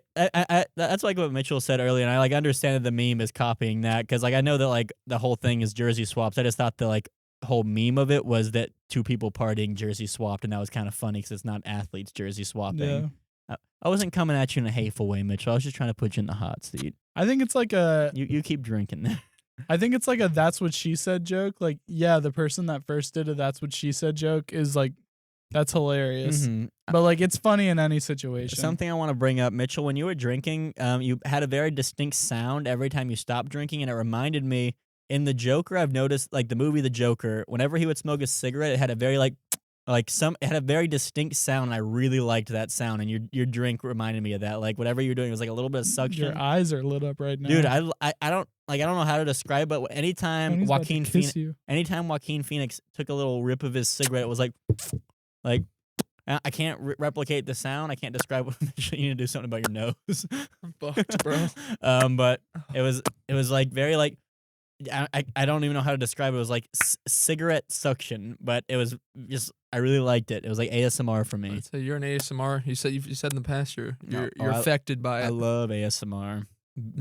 that's like what Mitchell said earlier, and I like understand that the meme is copying that because like I know that like the whole thing is jersey swaps. I just thought the like whole meme of it was that 2 people partying jersey swapped, and that was kind of funny because it's not athletes jersey swapping. yeah. I wasn't coming at you in a hateful way, Mitchell. I was just trying to put you in the hot seat. I think it's like a You keep drinking there. I think it's like a that's what she said joke. Like, yeah, the person that first did a that's what she said joke is like that's hilarious. Mhm. But like it's funny in any situation. Something I want to bring up, Mitchell, when you were drinking, you had a very distinct sound every time you stopped drinking, and it reminded me in The Joker, I've noticed like the movie The Joker, whenever he would smoke a cigarette, it had a very it had a very distinct sound, and I really liked that sound, and your drink reminded me of that. Like whatever you're doing, it was like a little bit of suction. Your eyes are lit up right now. Dude, I don't know how to describe it, but anytime Tony's about to Joaquin kiss Phoenix you. anytime Joaquin Phoenix took a little rip of his cigarette, it was like I can't replicate the sound. I can't describe what you need to do something about your nose. I'm fucked, bro. But it was like very like I don't even know how to describe it. It was like cigarette suction, but it was just I really liked it. It was like ASMR for me. So you're an ASMR. You said in the past you're I- affected by I it. love ASMR.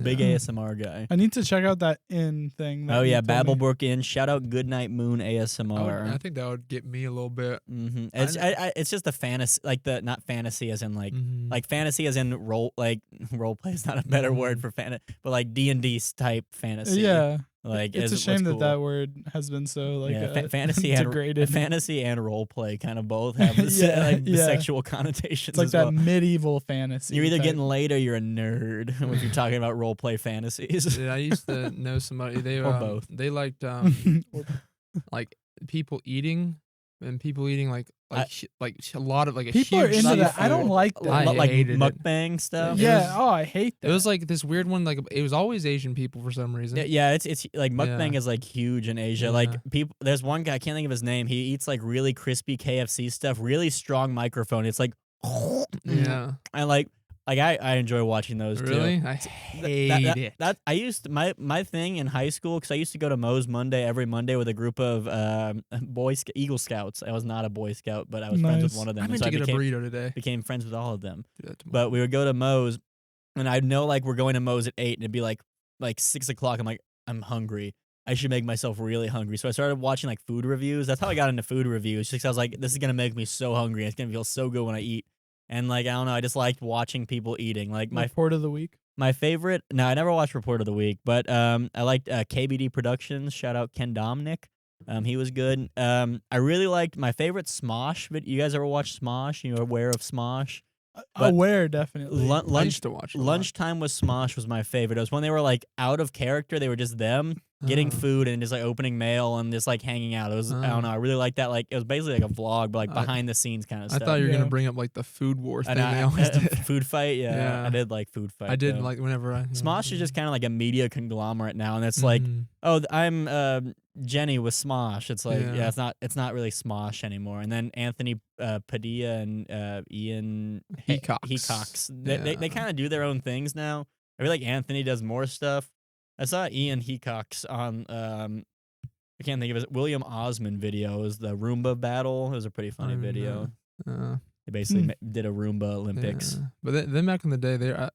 Big Yeah. ASMR guy. I need to check out that in thing. that Oh you yeah, told me. Babblebrook in. Shout out Goodnight Moon I ASMR. think that would get me a little bit. Mm-hmm. It's just a fantasy, like the not fantasy as in like fantasy as in role play is not a better word for fantasy, but like D&D type fantasy. Yeah. Like, it's a what's shame cool. that word has been so like fantasy degraded. fantasy and role play kind of both have the sexual connotations. It's like as that well. medieval fantasy. You're either type. getting laid or you're a nerd if you're talking about role play fantasies. Yeah, I used to know somebody. They Or both. They liked like people eating and people eating like a lot of like a People are huge into that. seafood. I don't like that. I like hated it. mukbang stuff. Yeah. I hate that. It was like this weird one. Like it was always Asian people for some reason. Yeah, it's like mukbang is like huge in Asia. Yeah. Like people, there's one guy I can't think of his name. He eats like really crispy KFC stuff, really strong microphone. It's like, Yeah. and like I enjoy watching those Really? too. I hate it. That I used to, my thing in high school because I used to go to Moe's Monday every Monday with a group of Eagle Scouts. I was not a Boy Scout, but I was friends with Nice. one of them. I and meant so to get became, a burrito today. became friends with all of them. Do that tomorrow. But we would go to Moe's, and I'd know like we're going to Moe's at 8, and it'd be like 6 o'clock. I'm like, I'm hungry. I should make myself really hungry. So I started watching like food reviews. That's how I got into food reviews. Just 'cause I was like, this is gonna make me so hungry. It's gonna feel so good when I eat. And like I don't know, I just liked watching people eating. Like Report of the week. my favorite. No, I never watched Report of the Week, but I liked KBD Productions. Shout out Ken Dominic. He was good. I really liked my favorite Smosh. But you guys ever watch Smosh? You aware of Smosh? But Aware, definitely. I Lunch used to watch it a lot. Lunchtime with Smosh was my favorite. It was when they were like out of character. They were just them getting Oh. food and just like opening mail and just like hanging out. It was I don't know. I really liked that. Like it was basically like a vlog, but like I- behind the scenes kind of I stuff. thought you were Yeah. gonna bring up like the food war And thing. They always did. food fight. Yeah, Yeah. I did like food fight. I did though. like whenever I. Smosh is just kind of like a media conglomerate now, and it's like, Mhm. oh, I'm Jenny with Smosh. It's like, Yeah. it's not really Smosh anymore. And then Anthony Padilla and Ian Hecox. They kind of do their own things now. I feel like Anthony does more stuff. I saw Ian Hecox on I can't think of it. William Osmond video. It was the Roomba battle. It was a pretty funny don't video. know. They basically did a Roomba Olympics. Yeah. But then back in the day, they're at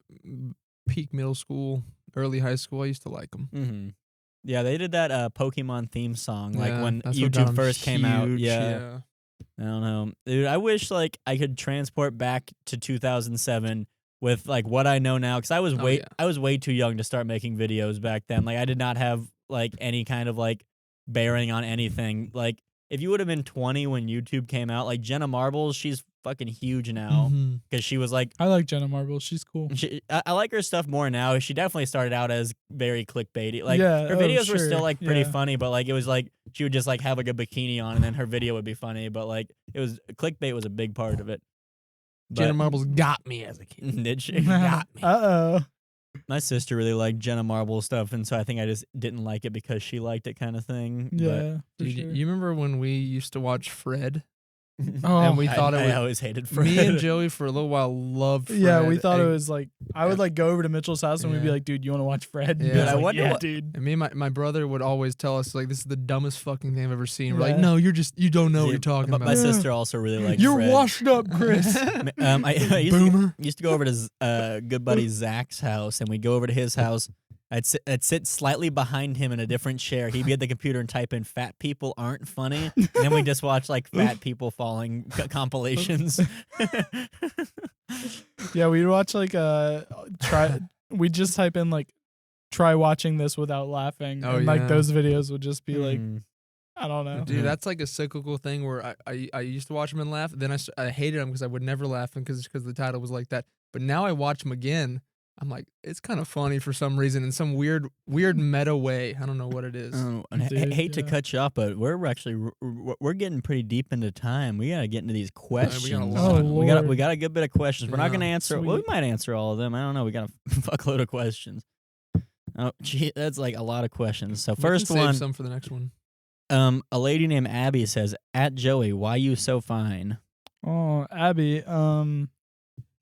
peak middle school, early high school. I used to like them. Mm-hmm. Yeah, they did that Pokemon theme song like when that's what got YouTube 'em first came out. huge, Yeah. I don't know. Dude, I wish like I could transport back to 2007 with like what I know now cuz I was I was way too young to start making videos back then. Like I did not have like any kind of like bearing on anything. Like if you would have been 20 when YouTube came out, like Jenna Marbles, she's fucking huge now Mhm. cuz she was like I like Jenna Marbles. She's cool. I like her stuff more now. She definitely started out as very clickbaity. Like Yeah, her oh, videos were still sure, like pretty yeah. funny, but like it was like she would just like have like a bikini on and then her video would be funny. But like it was clickbait was a big part of it. Jenna But- Marbles got me as a kid. Did she? Got me. Uh-oh. My sister really liked Jenna Marbles stuff, and so I think I just didn't like it because she liked it, kind of thing. But Yeah. for Dude, sure. you remember when we used to watch Fred? Oh, and we thought I it was always hated Fred. me and Joey for a little while loved Fred. Yeah, we thought it and, was like I would like go over to Mitchell's house and we'd be Yeah. like, dude, you want to watch Fred? And Yeah. he was Dude, I like, wonder yeah, what- dude. And me and my brother would always tell us like this is the dumbest fucking thing I've ever seen. We're like, Yeah. no, you don't know what you're talking But about. my Yeah. sister also really liked You're Fred. washed up, Chris. I Boomer. used to go over to good buddy Zach's house, and we'd go over to his house. I'd sit slightly behind him in a different chair. He'd be at the computer and type in "fat people aren't funny," and then we just watch like fat people falling compilations. Yeah, we'd watch like try. We'd just type in like try watching this without laughing, Oh, and like yeah. those videos would just be like Mm. I don't know. Dude, that's like a cyclical thing where I used to watch him and laugh. Then I hated him because I would never laugh because the title was like that. But now I watch him again. I'm like, it's kind of funny for some reason in some weird meta way. I don't know what it is. Oh, and Dude, hate to yeah. cut you off, but we're actually we're getting pretty deep into time. We gotta get into these questions. lot. Oh, we got Lord. a good bit of questions. We're not Yeah. gonna answer. Well, we Sweet. might answer all of them. I don't know. We got a fuckload of questions. Oh, gee, that's like a lot of questions. So We can first save one, some for the next one. a lady named Abby says, "At Joey, why you so fine?" Oh, Abby.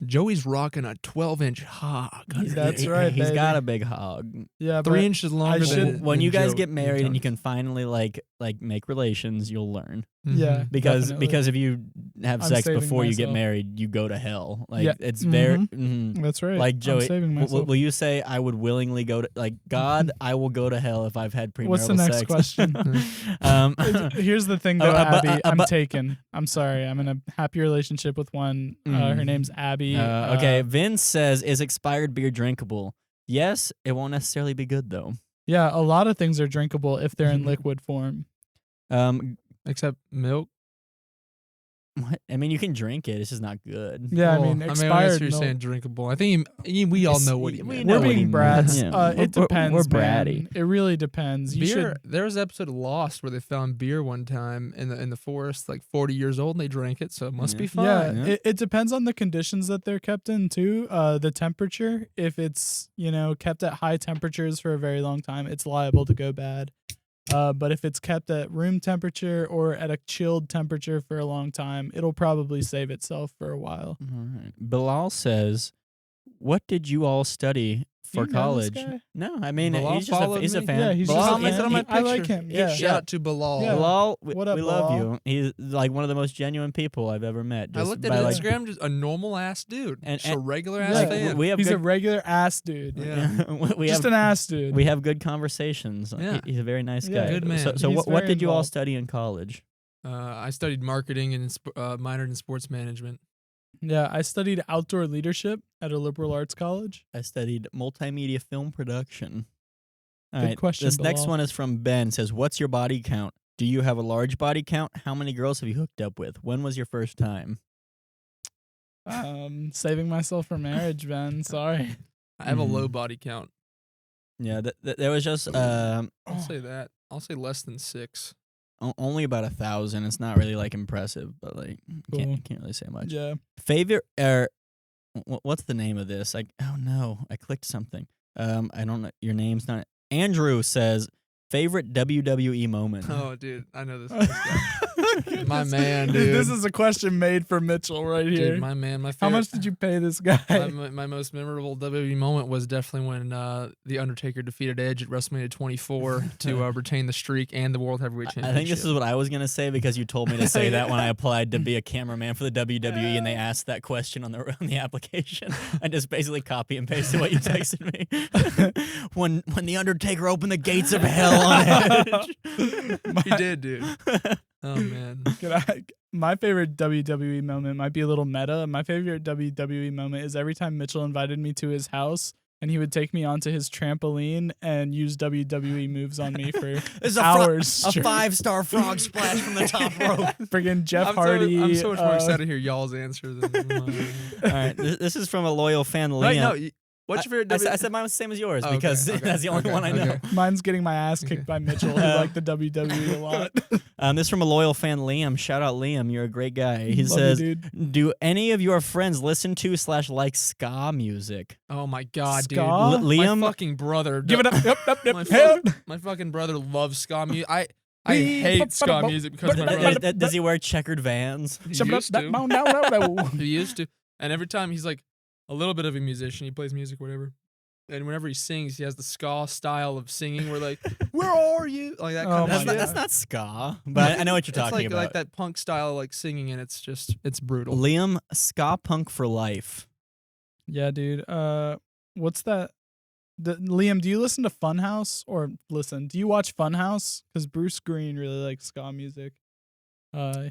Joey's rocking a 12-inch hog. That's right, He's got baby. a big hog. Yeah, 3 but inches longer should- than When you guys Joe- get married and you Joey. can finally like make relations, you'll learn. Yeah. Mhm. Because Definitely. if you have I'm sex saving before you get myself. married, you go to hell. Like Yeah. it's very That's right. like I'm Joey. saving myself. Will you say I would willingly go to like God? I will go to hell if I've had premarital What's the next sex. question? Here's the thing, though, Abby. I'm taken. I'm sorry. I'm in a happy relationship with one. Her name's Abby. Okay, Vince says, "Is expired beer drinkable?" Yes, it won't necessarily be good though. Yeah, a lot of things are drinkable if they're in liquid form. Except milk. What? I mean, you can drink it. It's just not good. Yeah, I Well, mean, I guess expired you're milk. saying drinkable. I think we all know what he we meant. know We're what he being meant. brats. Yeah. It depends, we're bratty. man. It really depends. You Beer. should. There was an episode of Lost where they found beer one time in the forest, like 40 years old, and they drank it, so it must be fine. Yeah, it depends on the conditions that they're kept in too. The temperature. If it's kept at high temperatures for a very long time, it's liable to go bad. But if it's kept at room temperature or at a chilled temperature for a long time, it'll probably save itself for a while. All right. Bilal says, "What did you all study for You know this college?" guy? No, I mean Bilal he's just followed he's a me. fan. Yeah, he's Bilal, just a commented fan. on my I like picture. him. Yeah. Shout out to Bilal. Yeah. Bilal, What up, we love Bilal? you. He's like one of the most genuine people I've ever met. I Just looked at by, Instagram, just a normal ass dude, And- just a and- regular ass Yeah, fan. we have He's a good, regular ass dude. Yeah. we Just have an ass dude. we have good conversations. Yeah. He's a very nice Yeah, guy. good man. So He's what very did you all involved. study in college? I studied marketing and minored in sports management. Yeah, I studied outdoor leadership at a liberal arts college. I studied multimedia film production. All Good right, question, this next Bilal. one is from Ben. It says, "What's your body count? Do you have a large body count? How many girls have you hooked up with? When was your first time?" Saving myself for marriage, Ben. Sorry. I have a low Mhm. body count. Yeah, there was just I'll say that. I'll say less than 6. only about 1,000. It's not really like impressive, but like Cool. can't really say much. Yeah. Favorite what's the name of this? Like, oh no, I clicked something. I don't know. Your name's not. Andrew says favorite WWE moment. Oh, dude, I know this guy. My man, dude. This is a question made for Mitchell right here. Dude, my man, my How favorite. much did you pay this guy? My most memorable WWE moment was definitely when The Undertaker defeated Edge at WrestleMania 24 to retain the streak and the World Heavyweight Championship. I think this is what I was gonna say because you told me to say that when I applied to be a cameraman for the WWE, and they asked that question on the application. I just basically copy and pasted what you texted me. when the Undertaker opened the gates of hell on Edge. He did, dude. Oh man. My favorite WWE moment might be a little meta. My favorite WWE moment is every time Mitchell invited me to his house and he would take me onto his trampoline and use WWE moves on me for hours. A straight. 5-star frog splash from the top rope. Friggin' Jeff I'm Hardy. I'm so much more excited to hear y'all's answer than mine. All right, this is from a loyal fan, Liam. Right, no, what's your favorite I said mine was the same as yours Oh, okay, because okay, that's the only okay, one I know. okay. Mine's getting my ass kicked Okay. by Mitchell, who liked the WWE a lot. This is from a loyal fan, Liam. Shout out, Liam. You're a great guy. He Love says, you, dude. "Do any of your friends listen to / like ska music?" Oh my god, dude. Ska? Liam, My fucking brother. Give it up. Yep, yep, yep. My, Hey. my fucking brother loves ska music. I hate ska music because of my brother. does he wear checkered Vans? He used to. He He used to. And every time he's like a little bit of a musician, he plays music, whatever. And whenever he sings, he has the ska style of singing where like, where are you? Like that Oh kind my of shit. That's not ska, but I know what you're talking it's about. like that punk style like singing, and it's brutal. Liam, ska punk for life. Yeah, dude. What's that? Liam, do you listen to Funhouse do you watch Funhouse? Because Bruce Green really likes ska music.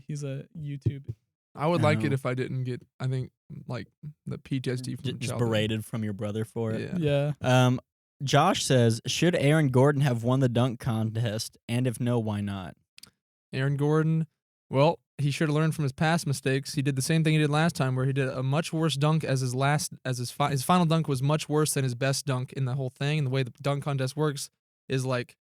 He's a YouTube. I would like it Oh. if I didn't get, I think, like the PTSD from Just childhood. berated from your brother for it. Yeah. Yeah. Josh says, "Should Aaron Gordon have won the dunk contest? And if no, why not?" Aaron Gordon, well, he should have learned from his past mistakes. He did the same thing he did last time, where he did a much worse dunk as his final dunk was much worse than his best dunk in the whole thing. And the way the dunk contest works is like,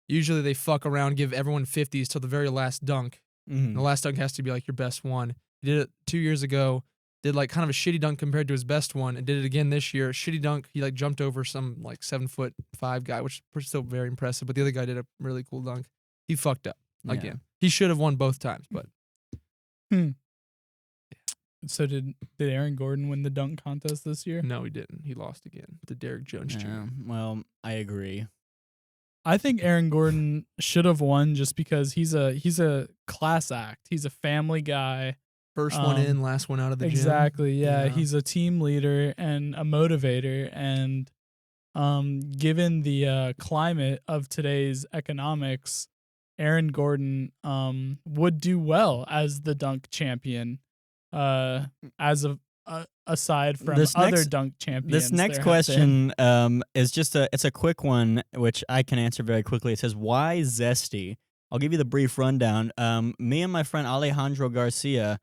usually they fuck around, give everyone 50s till the very last dunk. And the last dunk has to be like your best one. He did it 2 years ago. Did like kind of a shitty dunk compared to his best one, and did it again this year. Shitty dunk. He like jumped over some like 7'5" guy, which is still very impressive. But the other guy did a really cool dunk. He fucked up again. He should have won both times, but So did Aaron Gordon win the dunk contest this year? no, he didn't. He lost again to Derrick Jones Jr. Yeah, well, I agree. I think Aaron Gordon should have won just because he's a class act. He's a family guy. First one in, last one out of the gym. Exactly. Yeah. Yeah. He's a team leader and a motivator. And given the climate of today's economics, Aaron Gordon would do well as the dunk champion. As of aside from This other next- dunk champions. This next there have been. question is just it's a quick one, which I can answer very quickly. It says, why Zesty? I'll give you the brief rundown. Me and my friend Alejandro Garcia,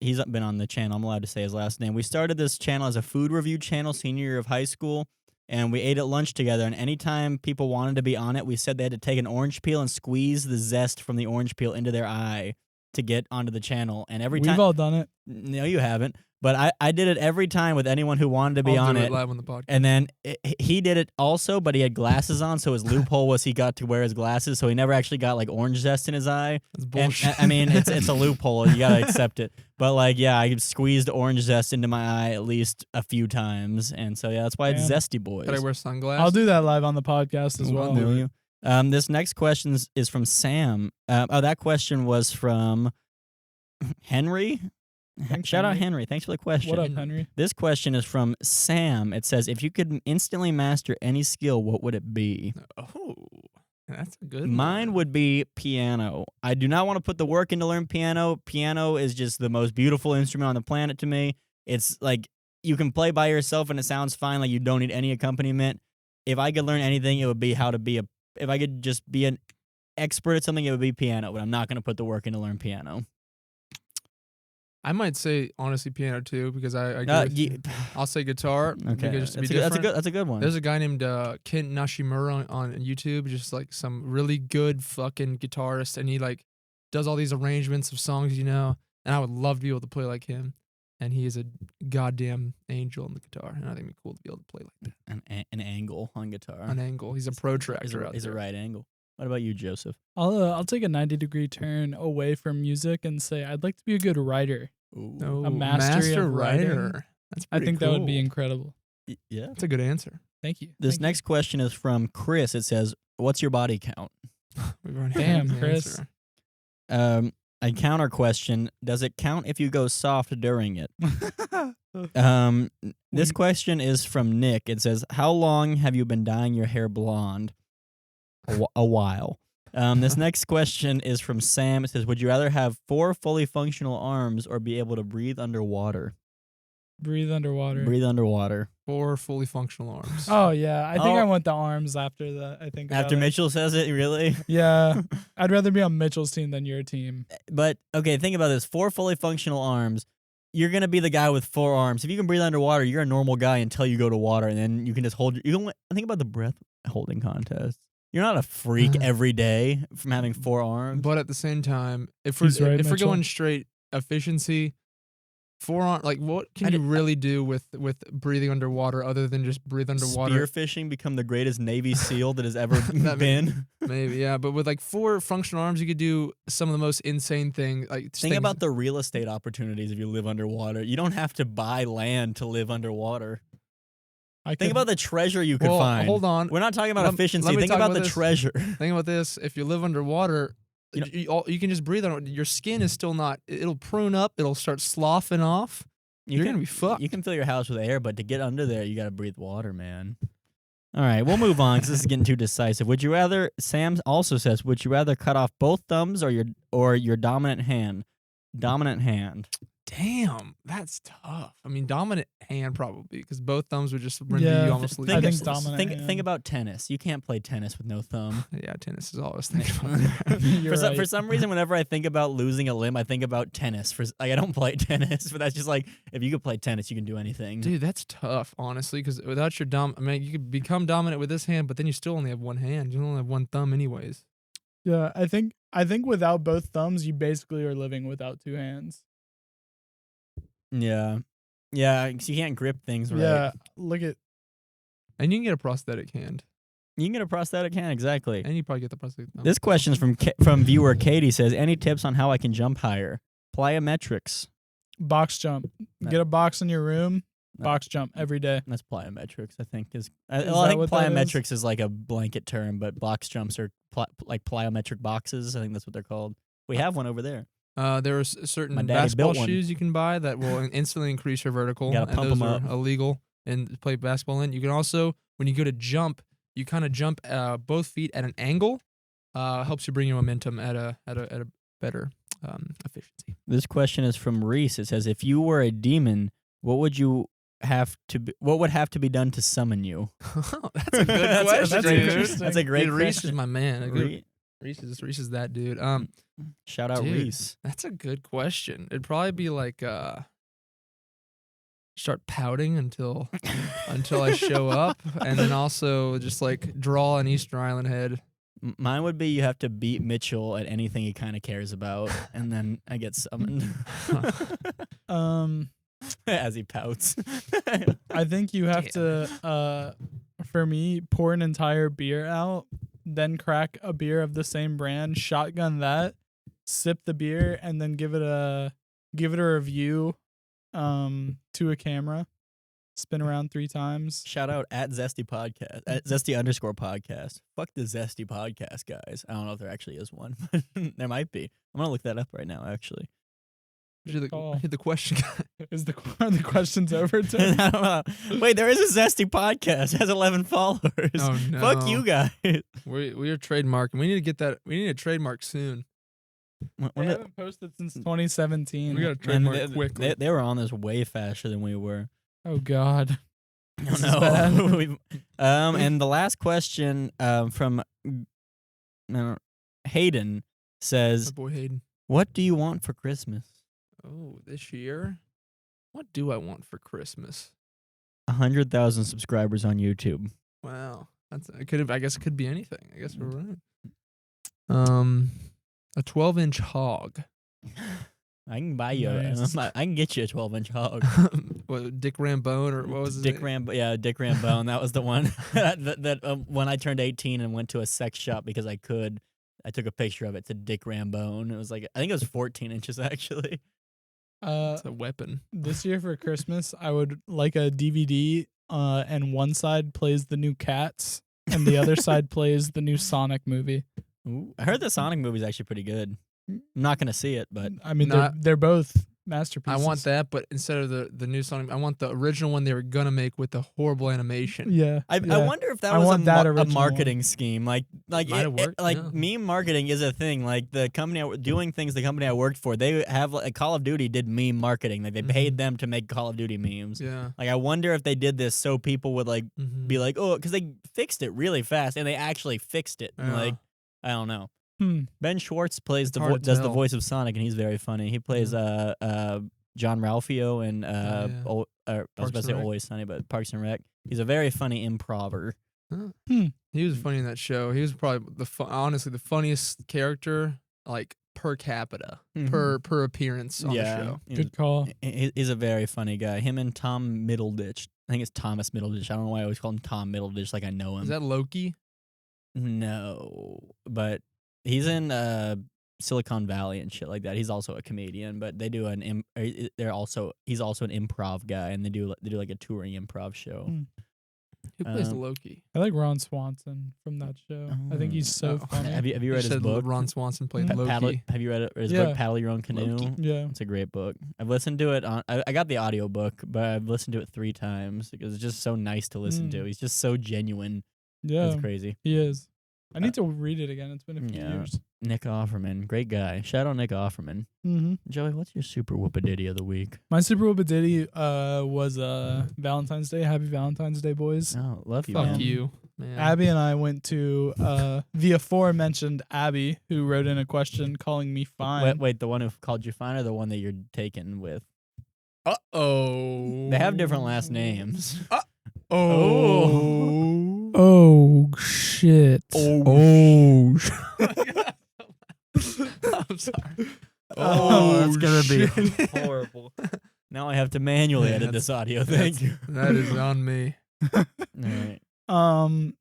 he's been on the channel. I'm allowed to say his last name. We started this channel as a food review channel senior year of high school, and we ate at lunch together. And anytime people wanted to be on it, we said they had to take an orange peel and squeeze the zest from the orange peel into their eye to get onto the channel. And every time... We've all done it. No, you haven't. But I did it every time with anyone who wanted to be I'll on do it. live on the podcast. And then he did it also, but he had glasses on, so his loophole was he got to wear his glasses, so he never actually got like orange zest in his eye. That's And, bullshit. I mean, it's a loophole. You gotta accept it. But like, yeah, I squeezed orange zest into my eye at least a few times, and so yeah, that's why it's Damn. ZestyBoyz. Could I wear sunglasses? I'll do that live on the podcast as well. Will you? This next question is from Sam. That question was from Henry. Thanks, Shout out Henry. Henry. Thanks for the question. What up, Henry? This question is from Sam. It says, if you could instantly master any skill, what would it be? Oh, that's a good Mine one. would be piano. I do not want to put the work in to learn piano. Piano is just the most beautiful instrument on the planet to me. It's like you can play by yourself and it sounds fine, like you don't need any accompaniment. If I could learn anything, it would be how to be if I could just be an expert at something, it would be piano, but I'm not going to put the work in to learn piano. I might say honestly piano too because I agree with you. I'll say guitar. Okay, because to be that's a good one. There's a guy named Kent Nashimura on YouTube, just like some really good fucking guitarist, and he like does all these arrangements of songs, and I would love to be able to play like him. And he is a goddamn angel on the guitar, and I think it'd be cool to be able to play like that. An angle on guitar. An angle. He's a protractor out He's a there. right angle. What about you, Joseph? I'll take a 90-degree turn away from music and say I'd like to be a good writer. Ooh. Oh, A mastery master of writing. writer. That's I pretty think that would be cool. incredible. Yeah. That's a good answer. Thank you. This Thank next question is from Chris. It says, "What's your body count?" We've already Damn, had the Chris. answer. A counter question: does it count if you go soft during it? you. This question is from Nick. It says, "How long have you been dyeing your hair blonde?" A while. This next question is from Sam. It says, "Would you rather have 4 fully functional arms or be able to breathe underwater?" Breathe underwater. Breathe underwater. 4 fully functional arms. Oh yeah, I think Oh. I want the arms after that. I think After about it. Mitchell says it, really? Yeah, I'd rather be on Mitchell's team than your team. But okay, think about this: 4 fully functional arms. You're gonna be the guy with 4 arms. If you can breathe underwater, you're a normal guy until you go to water, and then you can just hold. You can think about the breath holding contest. You're not a freak every day from having 4 arms. But at the same time, if we're He's right, if we're Mitchell. going straight efficiency, 4 arm like what can you really do with breathing underwater other than just breathe underwater? Spearfishing, become the greatest Navy SEAL that has ever That been. Maybe, yeah. But with like 4 functional arms, you could do some of the most insane things. Like Think about the real estate opportunities if you live underwater. You don't have to buy land to live underwater. Think about the treasure you could find. Hold on. We're not talking about Let- efficiency. let me Think talk about about the this. treasure. Think about this: if you live underwater, You you can just breathe on it. Your skin is still not. It'll prune up. It'll start sloughing off. You're gonna be fucked. You can fill your house with air, but to get under there, you got to breathe water, man. All right, we'll move on because this is getting too decisive. Would you rather? Sam also says, would you rather cut off both thumbs or your dominant hand? Dominant hand. Damn, that's tough. I mean, dominant hand probably because both thumbs would just render Yeah, you almost I lethal. think dominant hand. Think about tennis. You can't play tennis with no thumb. Yeah, tennis is all I was thinking about. You're For right. some reason, whenever I think about losing a limb, I think about tennis. I don't play tennis, but that's just like if you could play tennis, you can do anything. Dude, that's tough, honestly, because without your I mean, you could become dominant with this hand, but then you still only have one hand. You only have one thumb, anyways. Yeah, I think without both thumbs, you basically are living without 2 hands. Yeah, 'cause you can't grip things right. Yeah, look at And you can get a prosthetic hand, You can get a prosthetic hand, exactly. and you probably get the prosthetic thumb. This question is from viewer Katie. Says, any tips on how I can jump higher? Plyometrics. box jump. No. Get a box in your room. No. Box jump every day. That's plyometrics, I think. Is I that think what that is? plyometrics is like a blanket term, but box jumps are like plyometric boxes. I think that's what they're called. We have one over there. There are My certain daddy basketball built one. shoes you can buy that will instantly increase your vertical, Gotta and pump those 'em are up. illegal and play basketball in. You can also, when you go to jump, you kind of jump both feet at an angle. Helps you bring your momentum at a better efficiency. This question is from Reese. It says, if you were a demon, What would you have to be? What would have to be done to summon you? That's a good question, dude. interesting. That's a great Dude, Reese question. is my man. Re- Reese is that dude. Shout out Dude. Reese. That's a good question. It'd probably be like start pouting until I show up, and then also just like draw an Easter Island head. Mine would be you have to beat Mitchell at anything he kind of cares about, and then I get summoned. As he pouts. I think you have to, for me, pour an entire beer out, then crack a beer of the same brand, shotgun that, sip the beer, and then give it a review, to a camera, spin around 3 times. Shout out at Zesty Podcast, at Zesty_podcast. Fuck the Zesty Podcast, guys. I don't know if there actually is one, but there might be. I'm gonna look that up right now, actually. Hit the question. Are the questions over? Tim? I don't know. Wait, there is a Zesty Podcast. It has 11 followers. Oh, no. Fuck you guys. We are trademarking. We need to get that. We need a trademark soon. They haven't posted since 2017. We got to trademark quickly. They were on this way faster than we were. Oh God. This is bad. And the last question from Hayden says, My boy Hayden. "What do you want for Christmas?" Oh, this year? What do I want for Christmas? 100,000 subscribers on YouTube. Wow, I guess it could be anything. I guess we're right. A 12-inch hog. I can buy you. Nice. I can get you a 12-inch hog. What, Dick Rambone or what was his Dick name? Dick Rambone. That was the one that when I turned 18 and went to a sex shop because I could, I took a picture of it to Dick Rambone. It was like, I think it was 14 inches actually. It's a weapon. This year for Christmas, I would like a DVD, and one side plays the new Cats, and the other side plays the new Sonic movie. Ooh, I heard the Sonic movie is actually pretty good. I'm not gonna see it, but I mean, Not- they're both masterpieces. I want that, but instead of the new Sonic, I want the original one they were gonna make with the horrible animation. Yeah. I yeah. wonder if that I was want that a original marketing scheme. Like Might have worked, like yeah. meme marketing is a thing. Like the company doing things the company I worked for, they have like Call of Duty did meme marketing. Like they paid them to make Call of Duty memes. Yeah. Like I wonder if they did this so people would like Mhm. be like, oh, because they fixed it really fast and they actually fixed it. And, Yeah. like I don't know. Hmm. Ben Schwartz plays It's hard to does the tell. voice of Sonic and he's very funny. He plays John Ralphio and yeah. I was Parks about to and say Rec. Always Sunny, but Parks and Rec. He's a very funny improver. He was funny in that show. He was probably honestly the funniest character, like per capita, per appearance on the show. Good call. He's a very funny guy. Him and Tom Middleditch. I think it's Thomas Middleditch. I don't know why I always call him Tom Middleditch like I know him. Is that Loki? No, but he's in Silicon Valley and shit like that. He's also a comedian, but they do he's also an improv guy, and they do like a touring improv show. Hmm. Who plays Loki? I like Ron Swanson from that show. I think he's so Oh. funny. Have you read his book? Ron Swanson played Pa- Loki. Have you read his Yeah. book Paddle Your Own Canoe? Loki. Yeah. It's a great book. I've listened to it on. I got the audiobook, but I've listened to it 3 times because it's just so nice to listen to. He's just so genuine. Yeah. It's crazy. He is. I need to read it again. It's been a few Yeah. years. Nick Offerman, great guy. Shout out Nick Offerman. Mm-hmm. Joey, what's your super whoop-a-diddy of the week? My super whoop-a-diddy was Valentine's Day. Happy Valentine's Day, boys. Oh, love you, Fuck man. you, man. Abby and I went to the aforementioned Abby, who wrote in a question calling me fine. Wait, the one who called you fine or the one that you're taken with? Uh-oh. They have different last names. Oh shit! I'm sorry. That's gonna shit. be horrible. Now I have to manually Yeah, edit this audio. Thank you. That is on me. All right.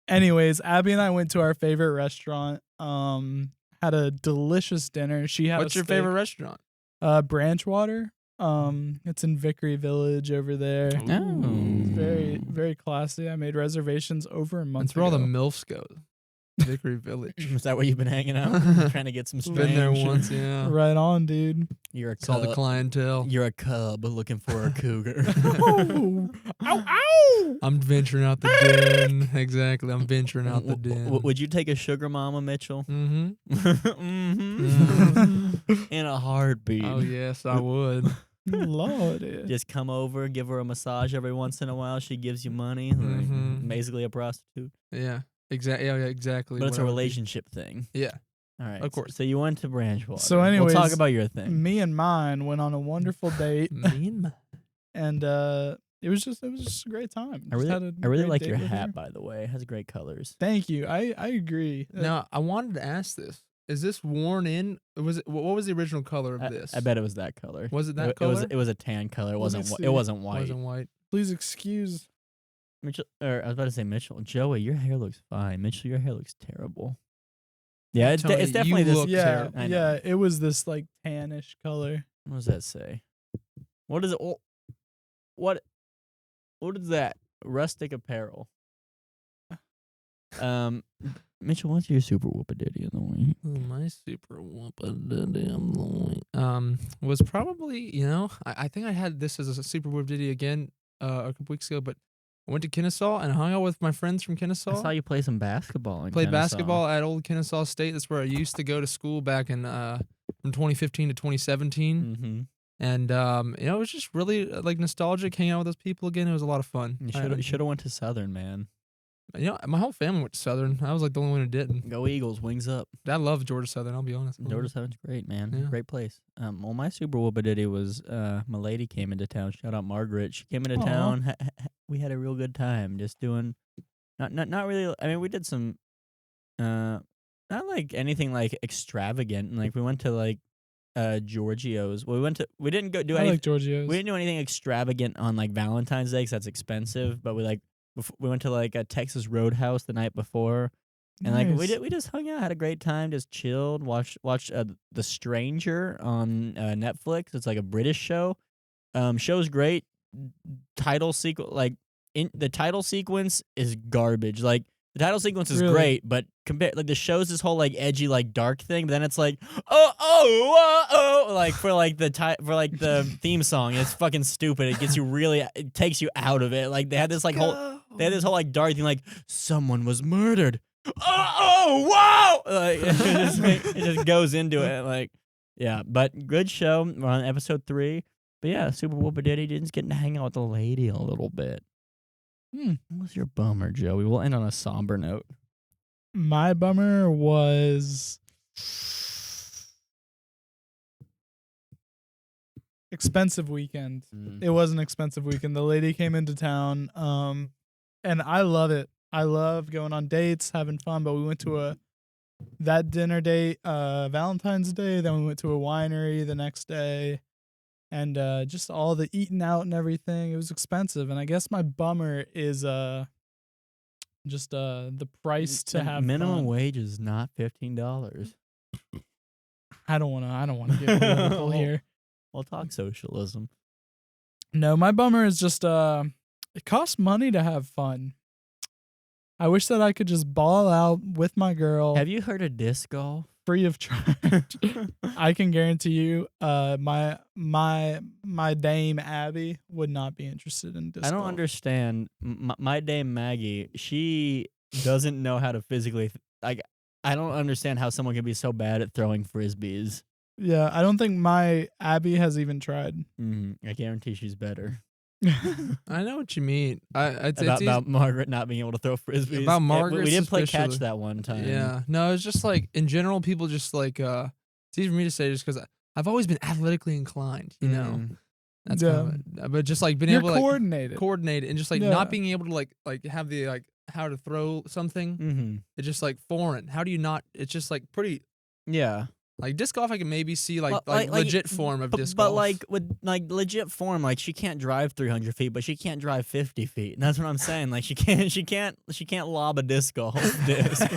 Anyways, Abby and I went to our favorite restaurant. Had a delicious dinner. She had What's a your favorite restaurant? Branchwater. It's in Vickery Village over there. Oh. It's very, very classy. I made reservations over a month That's where all the ago. MILFs go. Vickery Village. Is that where you've been hanging out? Trying to get some strange? Been there once, yeah. Right on, dude. You're a Saw the cub. clientele. You're a cub looking for a cougar. Ow! Ow! I'm venturing out the den. Exactly. I'm venturing out the den. Would you take a sugar mama, Mitchell? Mm-hmm. mm-hmm. In a heartbeat. Oh, yes, I would. Lord. Just come over, give her a massage every once in a while. She gives you money. Like, basically a prostitute. Yeah. Exactly. Yeah, exactly. But it's a relationship thing. Yeah. All right. Of course. So you went to Branchwater. So anyways, we'll talk about your thing. Me and mine went on a wonderful date. Me and mine. And it was just a great time. I really like your hat, by the way. It has great colors. Thank you. I agree. Now, I wanted to ask this. Is this worn in? What was the original color of this? I bet it was that color. Was it that color? It was a tan color. It wasn't white. It wasn't white. Please excuse Mitchell, or I was about to say Mitchell. Joey, your hair looks fine. Mitchell, your hair looks terrible. Yeah, it's definitely you this. look terrible. Yeah, it was this like tannish color. What does that say? What is it? What is that? Rustic apparel. Mitchell, what's your super whoop-a-diddy of the week? Oh, my super whoop-a-diddy of the week was probably, I think I had this as a super whoop-a-diddy again a couple weeks ago, but I went to Kennesaw and hung out with my friends from Kennesaw. I saw you play some basketball in Played Kennesaw. basketball at Old Kennesaw State. That's where I used to go to school back in from 2015 to 2017. Mm-hmm. And it was just really like nostalgic hanging out with those people again. It was a lot of fun. You should have went to Southern, man. My whole family went to Southern. I was like the only one who didn't. Go Eagles, wings up. I love Georgia Southern. I'll be honest. Georgia Southern's great, man. Yeah. Great place. Well, my super whoop-a-diddy was my lady came into town. Shout out Margaret. She came into town. We had a real good time just doing not really. I mean, we did some not like anything like extravagant. Like we went to like Giorgio's. Well, we didn't go do I anything. like Giorgio's. We didn't do anything extravagant on like Valentine's Day 'cause that's expensive. But we went to like a Texas Roadhouse the night before, and like we just hung out, had a great time, just chilled, watched The Stranger on Netflix. It's like a British show. Show's great. Title sequence the title sequence is garbage. Like the title sequence is great, but like the show's this whole like edgy like dark thing. But then it's like like for the theme song. It's fucking stupid. It gets you it takes you out of it. Like they had this whole dark thing like someone was murdered. Wow! Like it just goes into it like yeah. But good show. We're on episode 3. But yeah, super whoop-a-diddy. Just getting to hang out with the lady a little bit. What was your bummer, Joey? We'll end on a somber note. My bummer was expensive weekend. It was an expensive weekend. The lady came into town, and I love it. I love going on dates, having fun, but we went to that dinner date, Valentine's Day, then we went to a winery the next day. And just all the eating out and everything, it was expensive. And I guess my bummer is just the price to have minimum fun. wage is not $15. I don't want to get political here. We'll talk socialism. No, my bummer is just it costs money to have fun. I wish that I could just ball out with my girl. Have you heard of disc golf? Free of charge. I can guarantee you, my dame Abby would not be interested in disc I don't golf. understand. My dame Maggie, she doesn't know how to physically like. I don't understand how someone can be so bad at throwing frisbees. Yeah, I don't think my Abby has even tried. I guarantee she's better. I know what you mean. About Margaret not being able to throw frisbees. About Margaret, we did play catch that one time. Yeah, no, it's just like in general, people just like it's easy for me to say just because I've always been athletically inclined, you know. That's but just like being able to coordinate and just like not being able to like have the like how to throw something. It's just like foreign. How do you not? It's just like pretty. Yeah. Like disc golf, I can maybe see like legit form of disc golf. But like with like legit form, like she can't drive 300 feet, but she can't drive 50 feet. And that's what I'm saying. Like she can't lob a disc golf disc.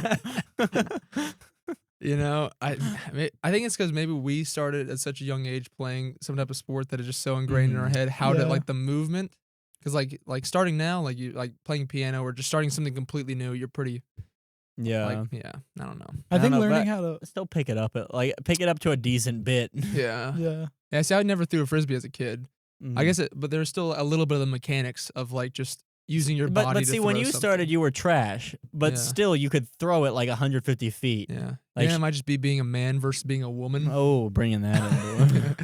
You know, I think it's because maybe we started at such a young age playing some type of sport that is just so ingrained in our head how to like the movement. Because like starting now, like you like playing piano or just starting something completely new, you're pretty. Yeah. I don't know. I think learning how to still pick it up to a decent bit. Yeah. See, I never threw a frisbee as a kid. I guess but there's still a little bit of the mechanics of like just using your body. But see, when you started, you were trash. But still, you could throw it like 150 feet. Yeah. Like it might just be being a man versus being a woman. Oh, bringing that into it.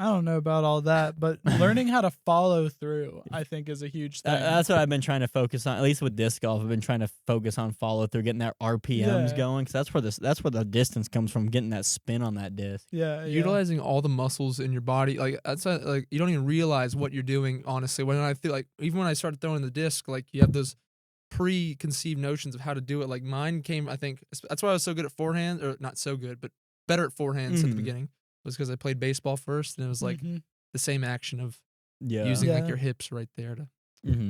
I don't know about all that, but learning how to follow through, I think, is a huge thing. That's what I've been trying to focus on. At least with disc golf, I've been trying to focus on follow through, getting that RPMs going. Because that's where the distance comes from, getting that spin on that disc. Yeah, utilizing all the muscles in your body. Like that's like you don't even realize what you're doing. Honestly, when I feel like even when I started throwing the disc, like you have those preconceived notions of how to do it. Like mine came, I think that's why I was so good at forehand, or not so good, but better at forehands at the beginning. Was because I played baseball first, and it was like the same action of using like your hips right there to.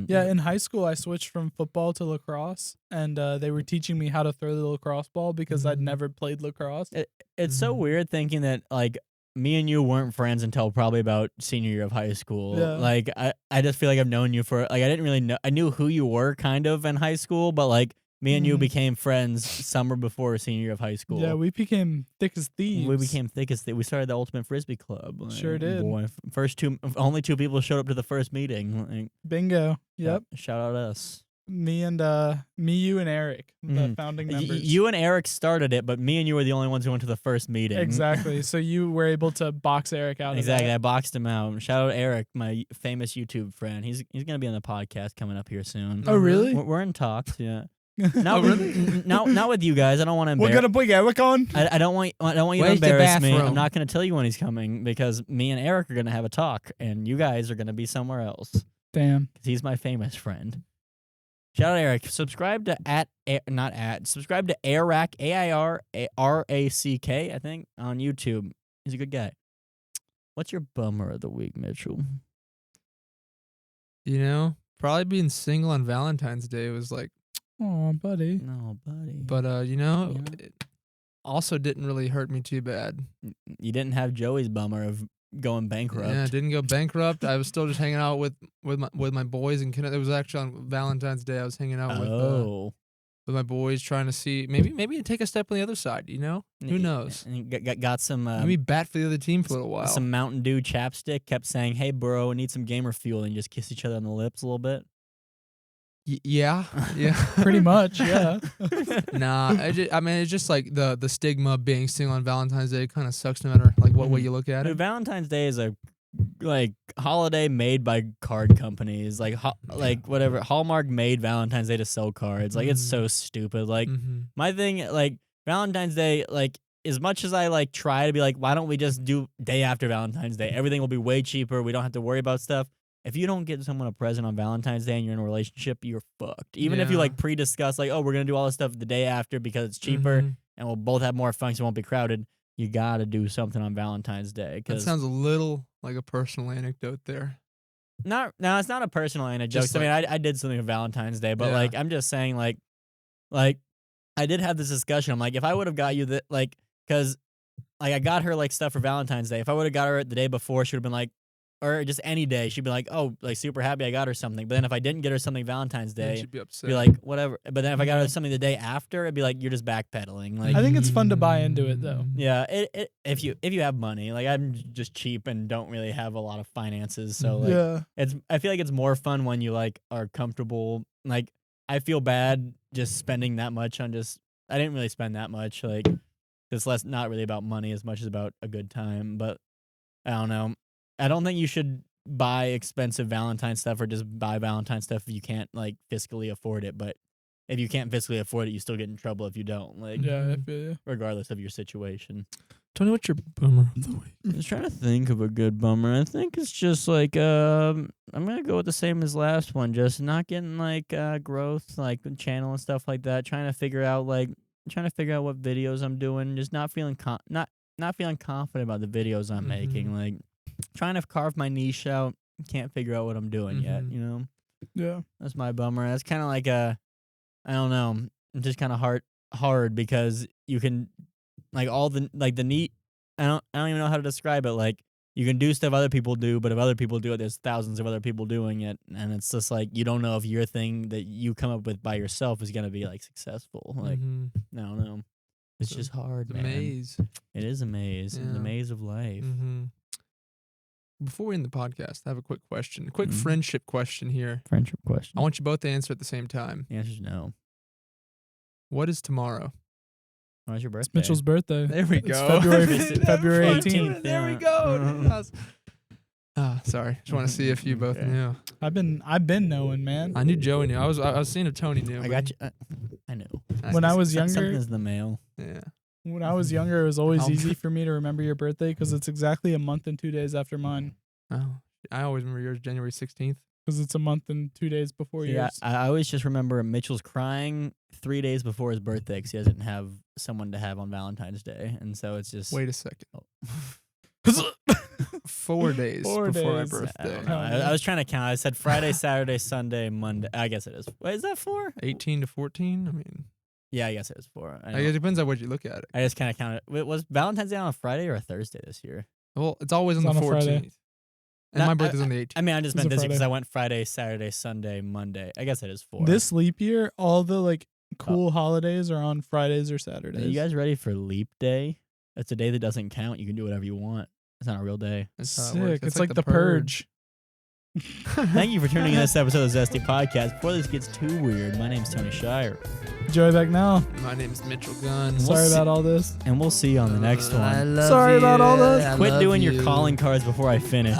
Yeah, in high school, I switched from football to lacrosse, and they were teaching me how to throw the lacrosse ball because I'd never played lacrosse. It's so weird thinking that like me and you weren't friends until probably about senior year of high school. Yeah. Like I just feel like I've known you for like I didn't really know. I knew who you were kind of in high school, but like me and you became friends summer before senior year of high school. Yeah, we became thick as thieves. We became thick as thieves. We started the Ultimate Frisbee Club. Like, sure did. Boy, only two people showed up to the first meeting. Like, bingo. Yep. Shout out us. Me, you, and Eric, the founding members. You and Eric started it, but me and you were the only ones who went to the first meeting. Exactly. So you were able to box Eric out. Exactly. Of that. I boxed him out. Shout out Eric, my famous YouTube friend. He's gonna be on the podcast coming up here soon. Oh, really? We're in talks. Yeah. Not not with you guys. I don't want to embarrass. We're gonna bring Eric on. I don't want you to Where's the embarrass me. bathroom? I'm not gonna tell you when he's coming because me and Eric are gonna have a talk, and you guys are gonna be somewhere else. Damn. 'Cause he's my famous friend. Shout out Eric. Subscribe to subscribe to Airack, AIRRACK, I think, on YouTube. He's a good guy. What's your bummer of the week, Mitchell? You know, probably being single on Valentine's Day was like, oh, buddy. No, buddy. But you know, it also didn't really hurt me too bad. You didn't have Joey's bummer of going bankrupt. Yeah, I didn't go bankrupt. I was still just hanging out with my boys, and it was actually on Valentine's Day. I was hanging out with my boys, trying to see maybe take a step on the other side. You know, who knows? And got some maybe bat for the other team for a little while. Some Mountain Dew chapstick. Kept saying, "Hey, bro, I need some gamer fuel," and just kiss each other on the lips a little bit. Yeah. Pretty much, yeah. Nah, I mean, it's just like the stigma of being single on Valentine's Day kind of sucks no matter like what way you look at Dude, it. Valentine's Day is a holiday made by card companies, like whatever. Hallmark made Valentine's Day to sell cards. Like it's so stupid. Like my thing, like Valentine's Day, like as much as I like try to be like, why don't we just do day after Valentine's Day? Everything will be way cheaper. We don't have to worry about stuff. If you don't get someone a present on Valentine's Day and you're in a relationship, you're fucked. Even if you like pre-discuss, like, oh, we're gonna do all this stuff the day after because it's cheaper and we'll both have more fun, so it won't be crowded. You gotta do something on Valentine's Day. That sounds a little like a personal anecdote there. No, it's not a personal anecdote. I mean, I did something on Valentine's Day, but like, I'm just saying, like, I did have this discussion. I'm like, if I would have got you that, like, because like I got her like stuff for Valentine's Day. If I would have got her the day before, she would have been like. Or just any day, she'd be like, "Oh, like super happy I got her something." But then if I didn't get her something Valentine's Day, she'd be upset. Be like, "Whatever." But then if I got her something the day after, it'd be like, "You're just backpedaling." Like, I think it's fun to buy into it though. Yeah, if you have money, like I'm just cheap and don't really have a lot of finances, so like, I feel like it's more fun when you like are comfortable. Like I feel bad just spending that much on I didn't really spend that much. Like it's not really about money as much as about a good time. But I don't know. I don't think you should buy expensive Valentine stuff or just buy Valentine stuff if you can't like fiscally afford it. But if you can't fiscally afford it, you still get in trouble if you don't. Like, I feel you. Regardless of your situation. Tony, what's your bummer of the week? I was trying to think of a good bummer. I think it's just like I'm gonna go with the same as last one. Just not getting like growth, like channel and stuff like that. Trying to figure out what videos I'm doing. Just not feeling not feeling confident about the videos I'm making. Like. Trying to carve my niche out, can't figure out what I'm doing yet, you know? Yeah. That's my bummer. That's kind of like I don't know, just kind of hard because you can, like all the, like the neat, I don't even know how to describe it. Like you can do stuff other people do, but if other people do it, there's thousands of other people doing it. And it's just like, you don't know if your thing that you come up with by yourself is going to be like successful. Like, I don't know. It's just hard, man. It's a maze. It is a maze. Yeah. The maze of life. Before we end the podcast, I have a quick question. A quick friendship question here. Friendship question. I want you both to answer at the same time. The answer's no. What is tomorrow? When's your birthday? It's Mitchell's birthday. There we It's go. February 18th. There we go. Sorry. Just want to see if you both Okay. knew. I've been knowing, man. I knew Joey knew. I was seeing if Tony knew. I got you. I knew. When I was younger, Something's in the mail. Yeah. when I was younger, it was always I'll- easy for me to remember your birthday because it's exactly a month and 2 days after mine. Oh, I always remember yours, January 16th. Because it's a month and 2 days before Yeah, yours. I always just remember Mitchell's crying 3 days before his birthday because he doesn't have someone to have on Valentine's Day, and so it's just Wait a second. Oh. 4 days 4 before my days. I birthday. don't know. I was trying to count. I said Friday, Saturday, Sunday, Monday. I guess it is. Wait, is that 4? 18 to 14. I mean, Yeah, I guess it is 4. I, it depends on what you look at it. I just kind of counted. Wait, was Valentine's Day on a Friday or a Thursday this year? Well, it's always on It's the on a 14th. Friday. And No, my birthday's on the 18th. I mean, I just It's meant a this because Friday. I went Friday, Saturday, Sunday, Monday. I guess it is 4. This leap year, all the like cool holidays are on Fridays or Are Saturdays. you guys ready for Leap Day? It's a day that doesn't count. You can do whatever you want. It's not a real day. That's how it works. Sick. It's like the purge. Thank you for tuning in to this episode of Zesty Podcast. Before this gets too weird, my name's Tony Shire, Joey back now. My name is Mitchell Gunn. We'll Sorry see- about all this. and we'll see you on the next I one. love Sorry about all you. this. I Quit love doing your you. calling cards before I finish.